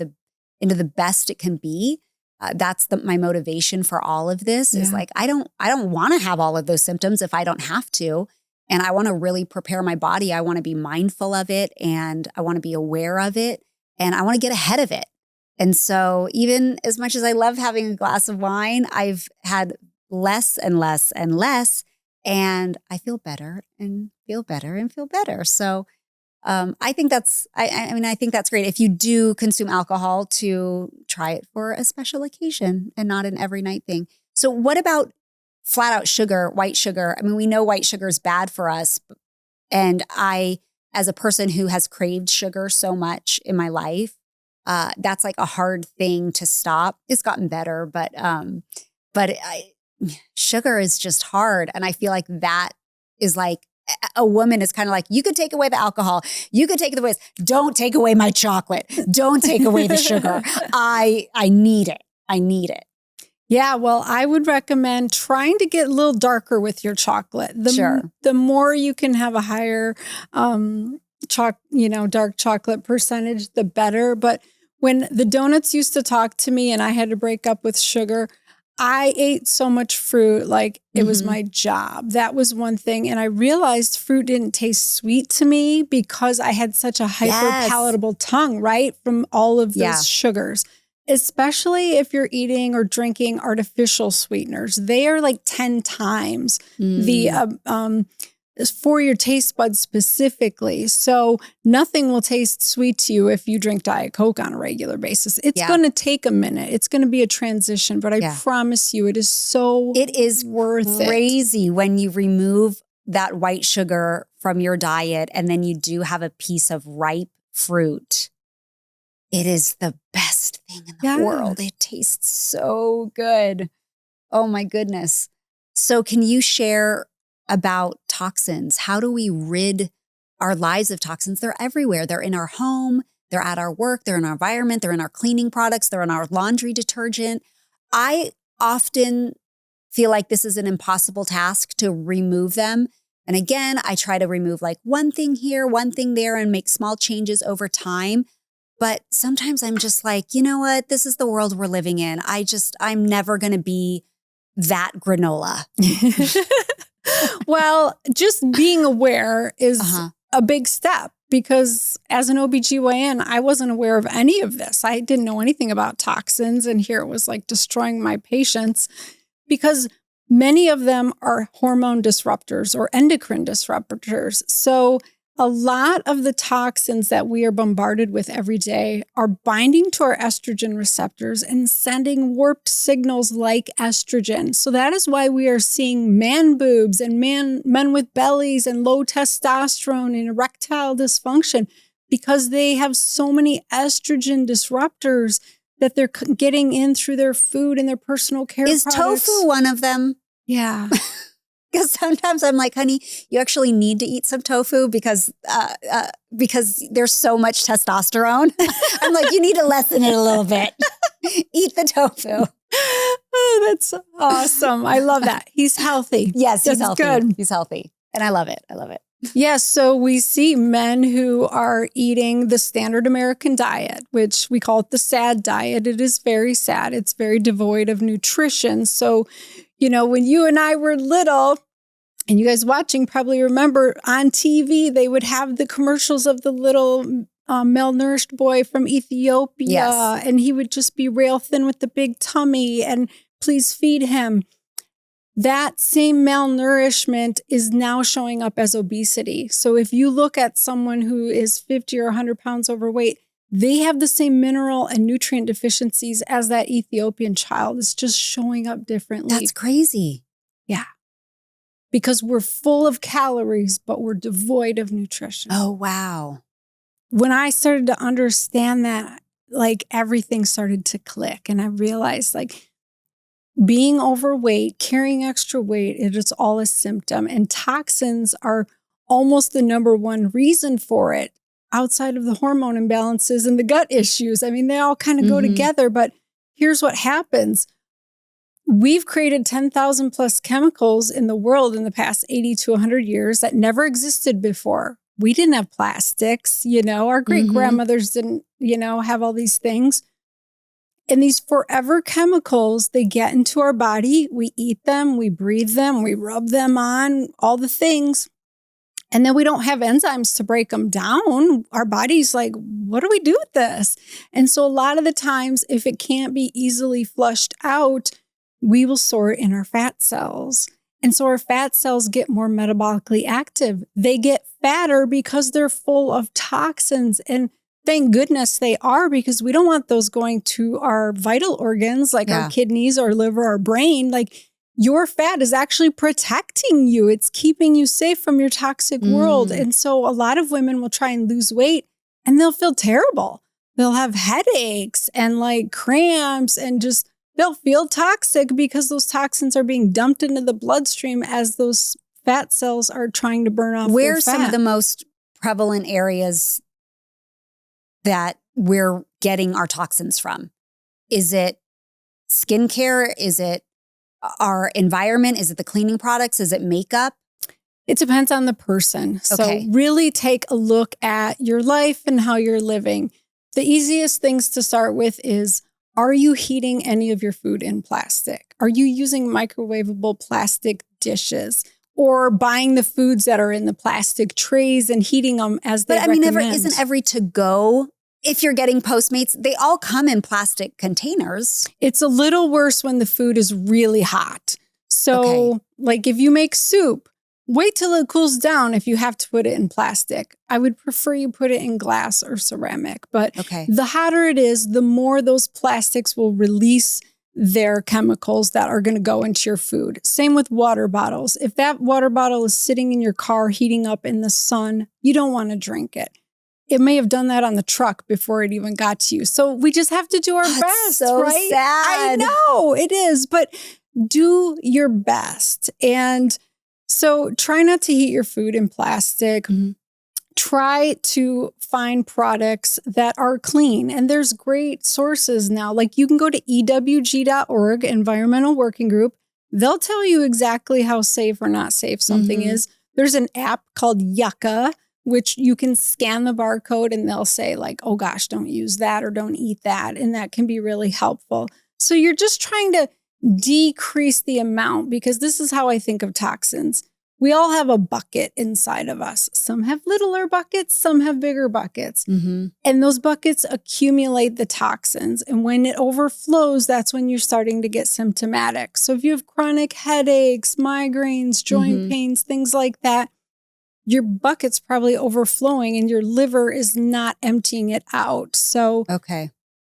the best it can be. That's my motivation for all of this is like, I don't want to have all of those symptoms if I don't have to. And I want to really prepare my body. I want to be mindful of it, and I want to be aware of it, and I want to get ahead of it. And so even as much as I love having a glass of wine, I've had less and less and less, and I feel better and feel better and feel better. So I think that's, I think that's great. If you do consume alcohol, to try it for a special occasion and not an every night thing. So what about flat out sugar, white sugar? I mean, we know white sugar is bad for us. And I, as a person who has craved sugar so much in my life, that's like a hard thing to stop. It's gotten better, but sugar is just hard. And I feel like that is like, a woman is kind of like, you could take away the alcohol. You could take it away. Don't take away my chocolate. Don't take away the sugar. I need it. I need it. Yeah, well, I would recommend trying to get a little darker with your chocolate. The more you can have a higher dark chocolate percentage, the better. But when the donuts used to talk to me and I had to break up with sugar, I ate so much fruit, like it was my job. That was one thing. And I realized fruit didn't taste sweet to me because I had such a hyper palatable tongue, right? From all of those sugars. Especially if you're eating or drinking artificial sweeteners. They are like 10 times the for your taste buds specifically. So nothing will taste sweet to you if you drink Diet Coke on a regular basis. It's going to take a minute. It's going to be a transition, but I promise you it is worth it. Crazy when you remove that white sugar from your diet and then you do have a piece of ripe fruit, it is the best thing in the world. It tastes so good. Oh my goodness. So can you share about toxins? How do we rid our lives of toxins? They're everywhere. They're in our home. They're at our work. They're in our environment. They're in our cleaning products. They're in our laundry detergent. I often feel like this is an impossible task to remove them. And again, I try to remove like one thing here, one thing there, and make small changes over time. But sometimes I'm just like, you know what? This is the world we're living in. I'm never going to be that granola. Well, just being aware is a big step, because as an OB-GYN, I wasn't aware of any of this. I didn't know anything about toxins. And here it was like destroying my patients, because many of them are hormone disruptors or endocrine disruptors. So a lot of the toxins that we are bombarded with every day are binding to our estrogen receptors and sending warped signals like estrogen. So that is why we are seeing man boobs and men with bellies and low testosterone and erectile dysfunction, because they have so many estrogen disruptors that they're getting in through their food and their personal care products. Is tofu one of them? Yeah. Because sometimes I'm like, honey, you actually need to eat some tofu because there's so much testosterone. I'm like, you need to lessen it a little bit. Eat the tofu. Oh, that's awesome. I love that. He's healthy. Yes, he's healthy. Good. He's healthy. And I love it. I love it. Yes. So we see men who are eating the standard American diet, which we call it the SAD diet. It is very sad. It's very devoid of nutrition. So, you know, when you and I were little, and you guys watching probably remember on TV, they would have the commercials of the little malnourished boy from Ethiopia. Yes. And he would just be rail thin with the big tummy and please feed him. That same malnourishment is now showing up as obesity. So if you look at someone who is 50 or 100 pounds overweight, they have the same mineral and nutrient deficiencies as that Ethiopian child. It's just showing up differently. That's crazy. Yeah. Because we're full of calories, but we're devoid of nutrition. Oh, wow. When I started to understand that, like everything started to click, and I realized like being overweight, carrying extra weight, it is all a symptom, and toxins are almost the number one reason for it outside of the hormone imbalances and the gut issues. I mean, they all kind of go together, but here's what happens. We've created 10,000 plus chemicals in the world in the past 80 to 100 years that never existed before. We didn't have plastics, you know, our great grandmothers didn't, you know, have all these things. And these forever chemicals, they get into our body, we eat them, we breathe them, we rub them on, all the things. And then we don't have enzymes to break them down. Our body's like, what do we do with this? And so a lot of the times, if it can't be easily flushed out, we will store it in our fat cells. And so our fat cells get more metabolically active. They get fatter because they're full of toxins. And thank goodness they are, because we don't want those going to our vital organs like our kidneys, our liver, our brain. Like your fat is actually protecting you. It's keeping you safe from your toxic world. And so a lot of women will try and lose weight and they'll feel terrible. They'll have headaches and like cramps and just they'll feel toxic because those toxins are being dumped into the bloodstream as those fat cells are trying to burn off Where their are some of the most prevalent areas that we're getting our toxins from? Is it skincare? Is it our environment? Is it the cleaning products? Is it makeup? It depends on the person. Okay. So really take a look at your life and how you're living. The easiest things to start with is, are you heating any of your food in plastic? Are you using microwavable plastic dishes? Or buying the foods that are in the plastic trays and heating them as they recommend? But I mean, isn't every to-go, if you're getting Postmates, they all come in plastic containers. It's a little worse when the food is really hot. So like if you make soup, wait till it cools down if you have to put it in plastic. I would prefer you put it in glass or ceramic. But the hotter it is, the more those plastics will release their chemicals that are going to go into your food. Same with water bottles. If that water bottle is sitting in your car heating up in the sun, you don't want to drink it. It may have done that on the truck before it even got to you. So we just have to do our best, so right? sad. I know it is, but do your best. And so try not to heat your food in plastic. Mm-hmm. Try to find products that are clean. And there's great sources now. Like you can go to EWG.org, Environmental Working Group. They'll tell you exactly how safe or not safe something is. There's an app called Yucca, which you can scan the barcode and they'll say like, oh gosh, don't use that or don't eat that. And that can be really helpful. So you're just trying to decrease the amount, because this is how I think of toxins. We all have a bucket inside of us. Some have littler buckets, some have bigger buckets. And those buckets accumulate the toxins. And when it overflows, that's when you're starting to get symptomatic. So if you have chronic headaches, migraines, joint pains, things like that, your bucket's probably overflowing and your liver is not emptying it out. So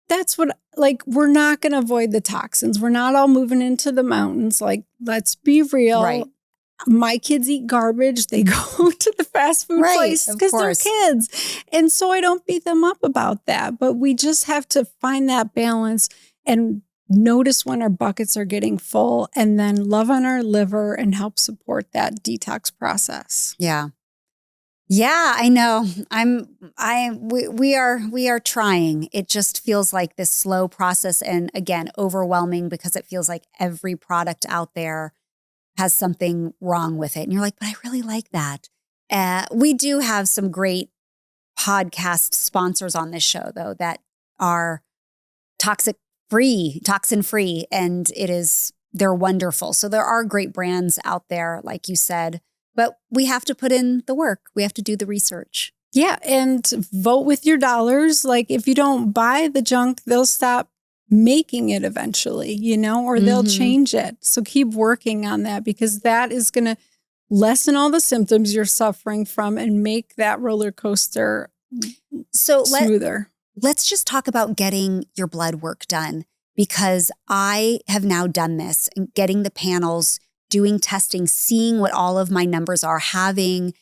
that's what, like, we're not going to avoid the toxins. We're not all moving into the mountains. Like, let's be real. Right. My kids eat garbage. They go to the fast food place because they're kids. And so I don't beat them up about that. But we just have to find that balance and notice when our buckets are getting full and then love on our liver and help support that detox process. Yeah. Yeah, I know. We are trying. It just feels like this slow process and again, overwhelming because it feels like every product out there has something wrong with it. And you're like, but I really like that. We do have some great podcast sponsors on this show though, that are toxin free, and they're wonderful. So there are great brands out there, like you said, but we have to put in the work. We have to do the research. Yeah. And vote with your dollars. Like if you don't buy the junk, they'll stop making it eventually, or they'll change it. So keep working on that, because that is going to lessen all the symptoms you're suffering from and make that roller coaster smoother. Let's just talk about getting your blood work done, because I have now done this and getting the panels, doing testing, seeing what all of my numbers are, having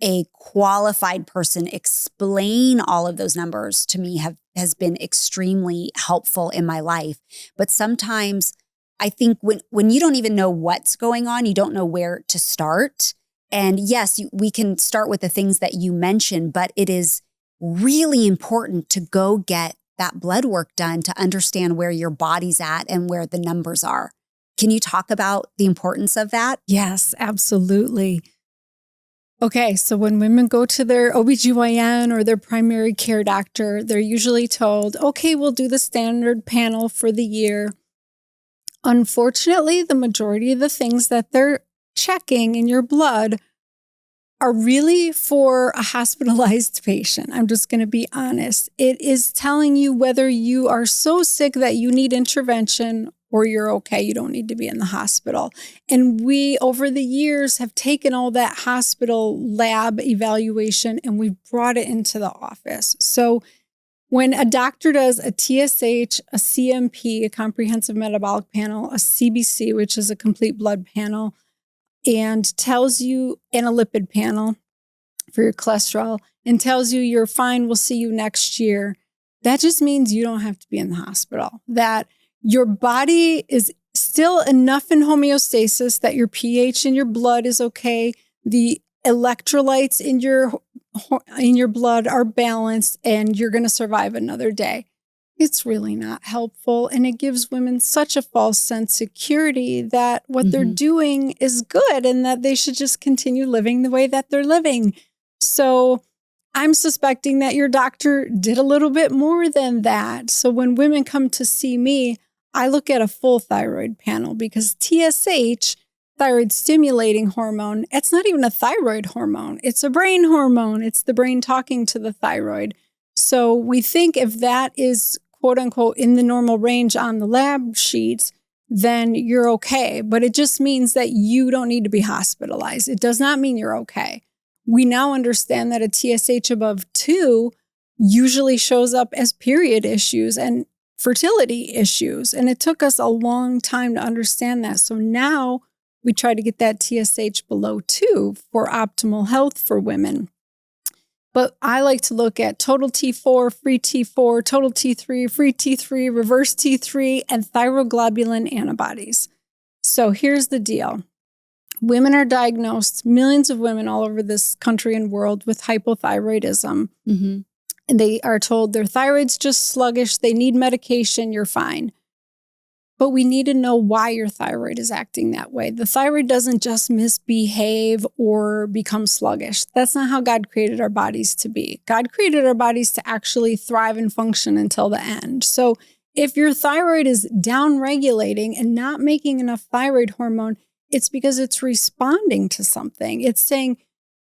a qualified person explain all of those numbers to me has been extremely helpful in my life. But sometimes I think when you don't even know what's going on, you don't know where to start. And yes, we can start with the things that you mentioned, but it is really important to go get that blood work done to understand where your body's at and where the numbers are. Can you talk about the importance of that? Yes, absolutely. Okay, so when women go to their OB-GYN or their primary care doctor, they're usually told, okay, we'll do the standard panel for the year. Unfortunately, the majority of the things that they're checking in your blood are really for a hospitalized patient. I'm just going to be honest. It is telling you whether you are so sick that you need intervention or you're okay, you don't need to be in the hospital. And we, over the years, have taken all that hospital lab evaluation and we've brought it into the office. So when a doctor does a TSH, a CMP, a comprehensive metabolic panel, a CBC, which is a complete blood panel, and tells you, and a lipid panel for your cholesterol, and tells you you're fine, we'll see you next year, that just means you don't have to be in the hospital. That your body is still enough in homeostasis that your pH in your blood is okay. The electrolytes in your blood are balanced and you're going to survive another day. It's really not helpful. And it gives women such a false sense of security that what they're doing is good and that they should just continue living the way that they're living. So I'm suspecting that your doctor did a little bit more than that. So when women come to see me, I look at a full thyroid panel because TSH, thyroid stimulating hormone, it's not even a thyroid hormone. It's a brain hormone. It's the brain talking to the thyroid. So we think if that is quote unquote in the normal range on the lab sheets, then you're okay. But it just means that you don't need to be hospitalized. It does not mean you're okay. We now understand that a TSH above 2 usually shows up as period issues. And fertility issues. And it took us a long time to understand that. So now we try to get that TSH below 2 for optimal health for women. But I like to look at total T4, free T4, total T3, free T3, reverse T3, and thyroglobulin antibodies. So here's the deal. Women are diagnosed, millions of women all over this country and world, with hypothyroidism. Mm-hmm. And they are told their thyroid's just sluggish, they need medication, you're fine. But we need to know why your thyroid is acting that way. The thyroid doesn't just misbehave or become sluggish. That's not how God created our bodies to be. God created our bodies to actually thrive and function until the end. So if your thyroid is downregulating and not making enough thyroid hormone, it's because it's responding to something. It's saying,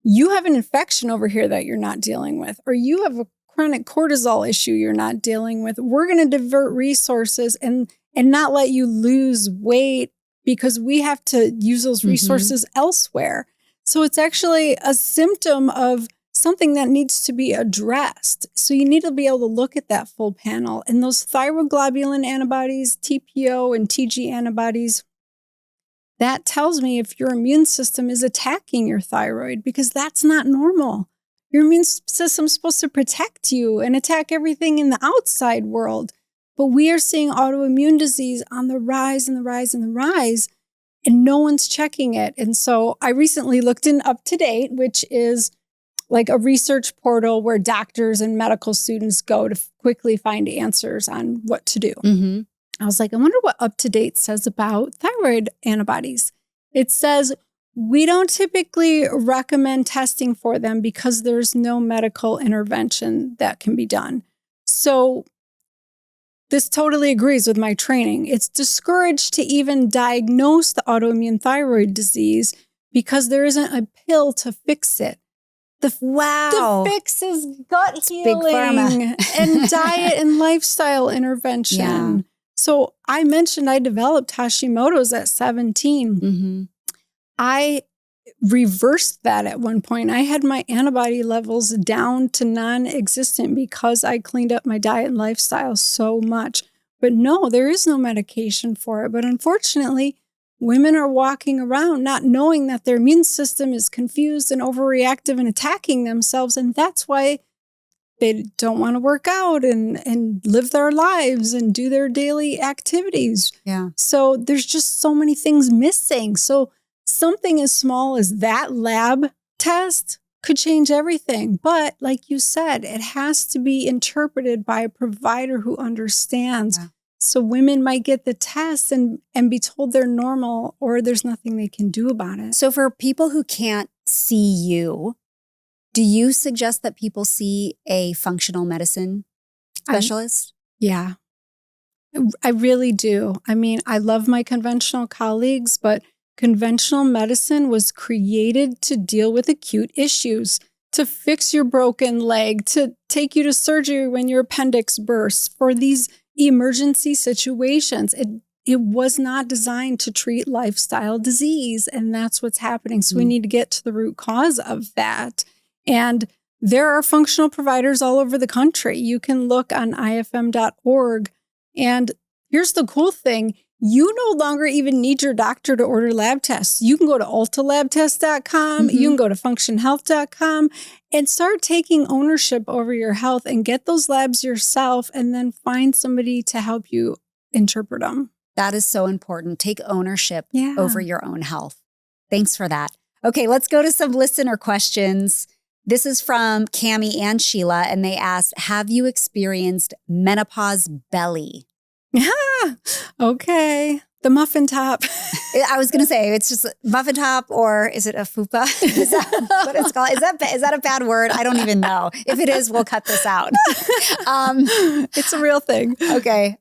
you have an infection over here that you're not dealing with, or you have a chronic cortisol issue you're not dealing with. We're going to divert resources and not let you lose weight because we have to use those resources elsewhere. So it's actually a symptom of something that needs to be addressed. So you need to be able to look at that full panel. And those thyroglobulin antibodies, TPO and TG antibodies, that tells me if your immune system is attacking your thyroid, because that's not normal. Your immune system is supposed to protect you and attack everything in the outside world. But we are seeing autoimmune disease on the rise and the rise and the rise, and no one's checking it. And so I recently looked in UpToDate, which is like a research portal where doctors and medical students go to quickly find answers on what to do. Mm-hmm. I was like, I wonder what UpToDate says about thyroid antibodies. It says, we don't typically recommend testing for them because there's no medical intervention that can be done. So this totally agrees with my training. It's discouraged to even diagnose the autoimmune thyroid disease because there isn't a pill to fix it. The fix is gut healing and diet and lifestyle intervention. Yeah. So I mentioned I developed Hashimoto's at 17. Mm-hmm. I reversed that at one point. I had my antibody levels down to non-existent because I cleaned up my diet and lifestyle so much. But no, there is no medication for it. But unfortunately, women are walking around not knowing that their immune system is confused and overreactive and attacking themselves. And that's why they don't want to work out and live their lives and do their daily activities. Yeah. So there's just so many things missing. So something as small as that lab test could change everything. But like you said, it has to be interpreted by a provider who understands. Yeah. So women might get the test and be told they're normal or there's nothing they can do about it. So for people who can't see you, do you suggest that people see a functional medicine specialist? Yeah, I really do. I mean, I love my conventional colleagues, but conventional medicine was created to deal with acute issues, to fix your broken leg, to take you to surgery when your appendix bursts, for these emergency situations. It was not designed to treat lifestyle disease, and that's what's happening. So we need to get to the root cause of that. And there are functional providers all over the country. You can look on ifm.org. And here's the cool thing. You no longer even need your doctor to order lab tests. You can go to ultalabtest.com. You can go to functionhealth.com and start taking ownership over your health and get those labs yourself and then find somebody to help you interpret them. That is so important. Take ownership over your own health. Thanks for that. Okay, let's go to some listener questions. This is from Cammie and Sheila, and they asked, have you experienced menopause belly? Okay. The muffin top. I was going to say, it's just muffin top, or is it a fupa? Is that what it's called? Is that a bad word? I don't even know. If it is, we'll cut this out. It's a real thing. Okay.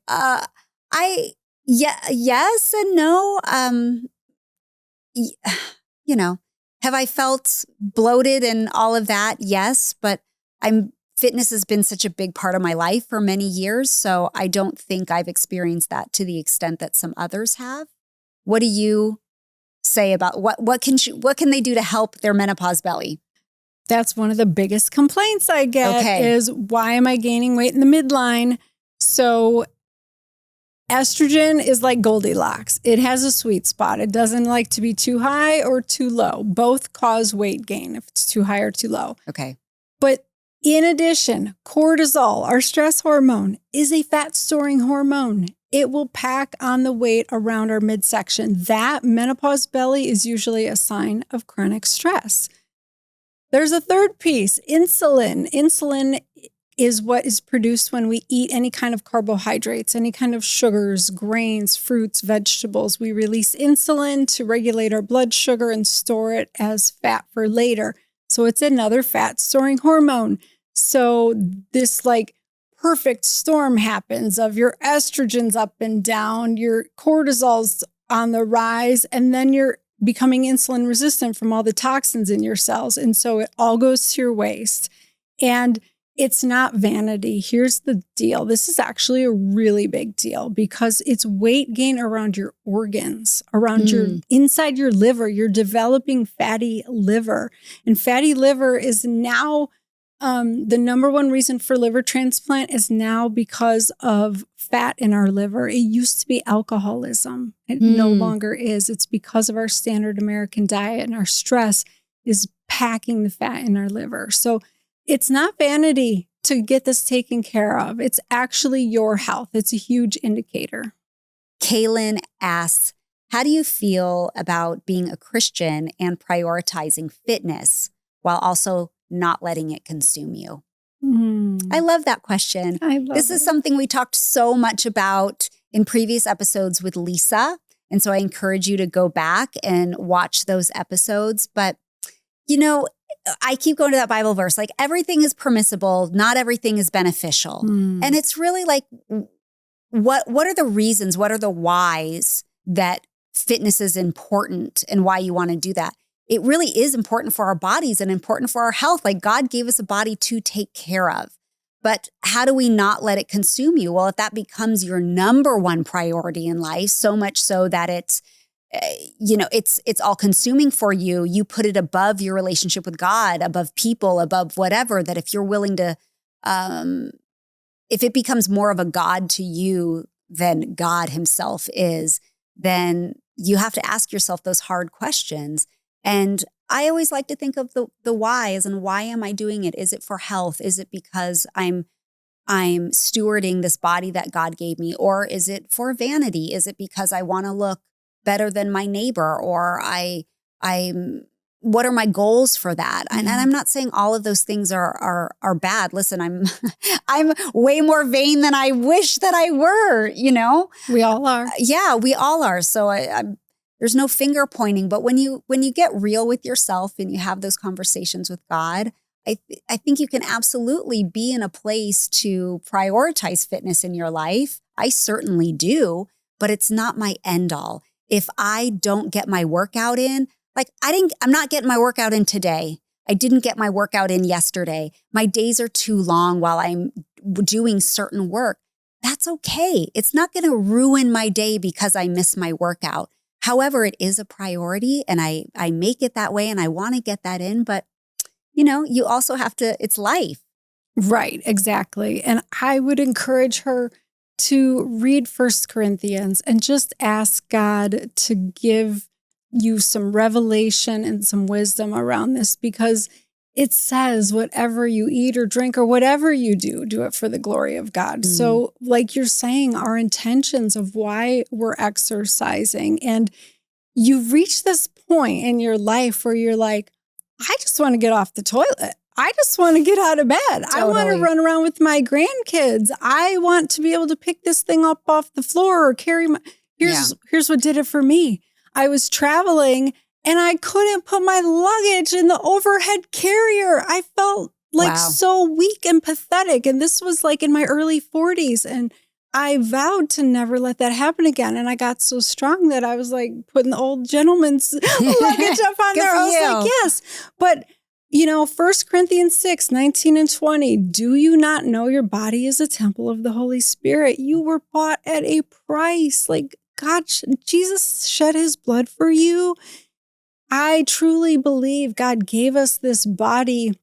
Yes and no. Have I felt bloated and all of that? Yes, but fitness has been such a big part of my life for many years, so I don't think I've experienced that to the extent that some others have. What do you say about what can they do to help their menopause belly? That's one of the biggest complaints I get is, why am I gaining weight in the midline? So Estrogen is like Goldilocks. It has a sweet spot. It doesn't like to be too high or too low. Both cause weight gain if it's too high or too low. Okay. But in addition, cortisol, our stress hormone, is a fat storing hormone. It will pack on the weight around our midsection. That menopause belly is usually a sign of chronic stress. There's a third piece, insulin. Insulin is what is produced when we eat any kind of carbohydrates, any kind of sugars, grains, fruits, vegetables. We release insulin to regulate our blood sugar and store it as fat for later. So it's another fat storing hormone. So this like perfect storm happens of your estrogen's up and down, your cortisol's on the rise, and then you're becoming insulin resistant from all the toxins in your cells. And so it all goes to your waist. And it's not vanity. Here's the deal. This is actually a really big deal because it's weight gain around your organs, around your inside your liver. You're developing fatty liver. And fatty liver is now the number one reason for liver transplant is now because of fat in our liver. It used to be alcoholism. It no longer is. It's because of our standard American diet and our stress is packing the fat in our liver. So it's not vanity to get this taken care of. It's actually your health. It's a huge indicator. Kaylin asks, how do you feel about being a Christian and prioritizing fitness while also not letting it consume you? I love that question. This is something we talked so much about in previous episodes with Lisa. And so I encourage you to go back and watch those episodes. But, you know, I keep going to that Bible verse, like everything is permissible, not everything is beneficial. And it's really like, what are the reasons, what are the whys that fitness is important and why you want to do that? It really is important for our bodies and important for our health. Like God gave us a body to take care of. But how do we not let it consume you? Well, if that becomes your number one priority in life, so much so that it's all consuming for you. You put it above your relationship with God, above people, above whatever, that if you're willing to, if it becomes more of a God to you than God himself is, then you have to ask yourself those hard questions. And I always like to think of the whys and why am I doing it? Is it for health? Is it because I'm stewarding this body that God gave me? Or is it for vanity? Is it because I want to look better than my neighbor, or what are my goals for that? And I'm not saying all of those things are bad. Listen, I'm way more vain than I wish that I were, you know? We all are. Yeah, we all are. So there's no finger pointing, but when you get real with yourself and you have those conversations with God, I think you can absolutely be in a place to prioritize fitness in your life. I certainly do, but it's not my end all. If I don't get my workout in, like I'm not getting my workout in today. I didn't get my workout in yesterday. My days are too long while I'm doing certain work. That's okay. It's not going to ruin my day because I miss my workout. However, it is a priority and I make it that way and I want to get that in. But, you know, you also have to, it's life. Right, exactly. And I would encourage her to read 1 Corinthians and just ask God to give you some revelation and some wisdom around this, because it says whatever you eat or drink or whatever you do, do it for the glory of God. So like you're saying, our intentions of why we're exercising, and you've reached this point in your life where you're like, I just want to get off the toilet. I just want to get out of bed. Totally. I want to run around with my grandkids. I want to be able to pick this thing up off the floor or carry my, here's what did it for me. I was traveling and I couldn't put my luggage in the overhead carrier. I felt like so weak and pathetic. And this was like in my early 40s. And I vowed to never let that happen again. And I got so strong that I was like putting the old gentleman's luggage up on there. I was like, yes. But you know, 1 Corinthians 6, 19 and 20, do you not know your body is a temple of the Holy Spirit? You were bought at a price. Like God, Jesus shed his blood for you. I truly believe God gave us this body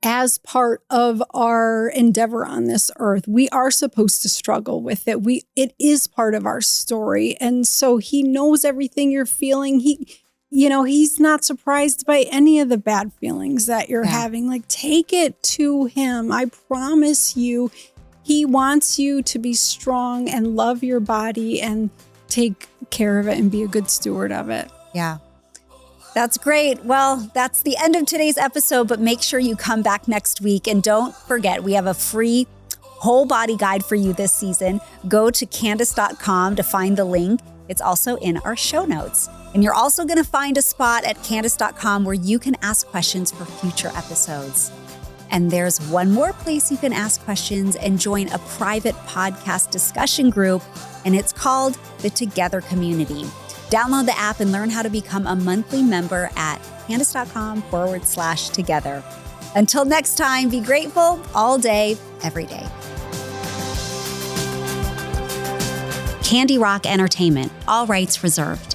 as part of our endeavor on this earth. We are supposed to struggle with it. It is part of our story. And so he knows everything you're feeling. He's not surprised by any of the bad feelings that you're having. Like, take it to him. I promise you, he wants you to be strong and love your body and take care of it and be a good steward of it. Yeah. That's great. Well, that's the end of today's episode, but make sure you come back next week. And don't forget, we have a free whole body guide for you this season. Go to Candace.com to find the link. It's also in our show notes. And you're also going to find a spot at Candace.com where you can ask questions for future episodes. And there's one more place you can ask questions and join a private podcast discussion group, and it's called the Together Community. Download the app and learn how to become a monthly member at Candace.com/together. Until next time, be grateful all day, every day. Candy Rock Entertainment, all rights reserved.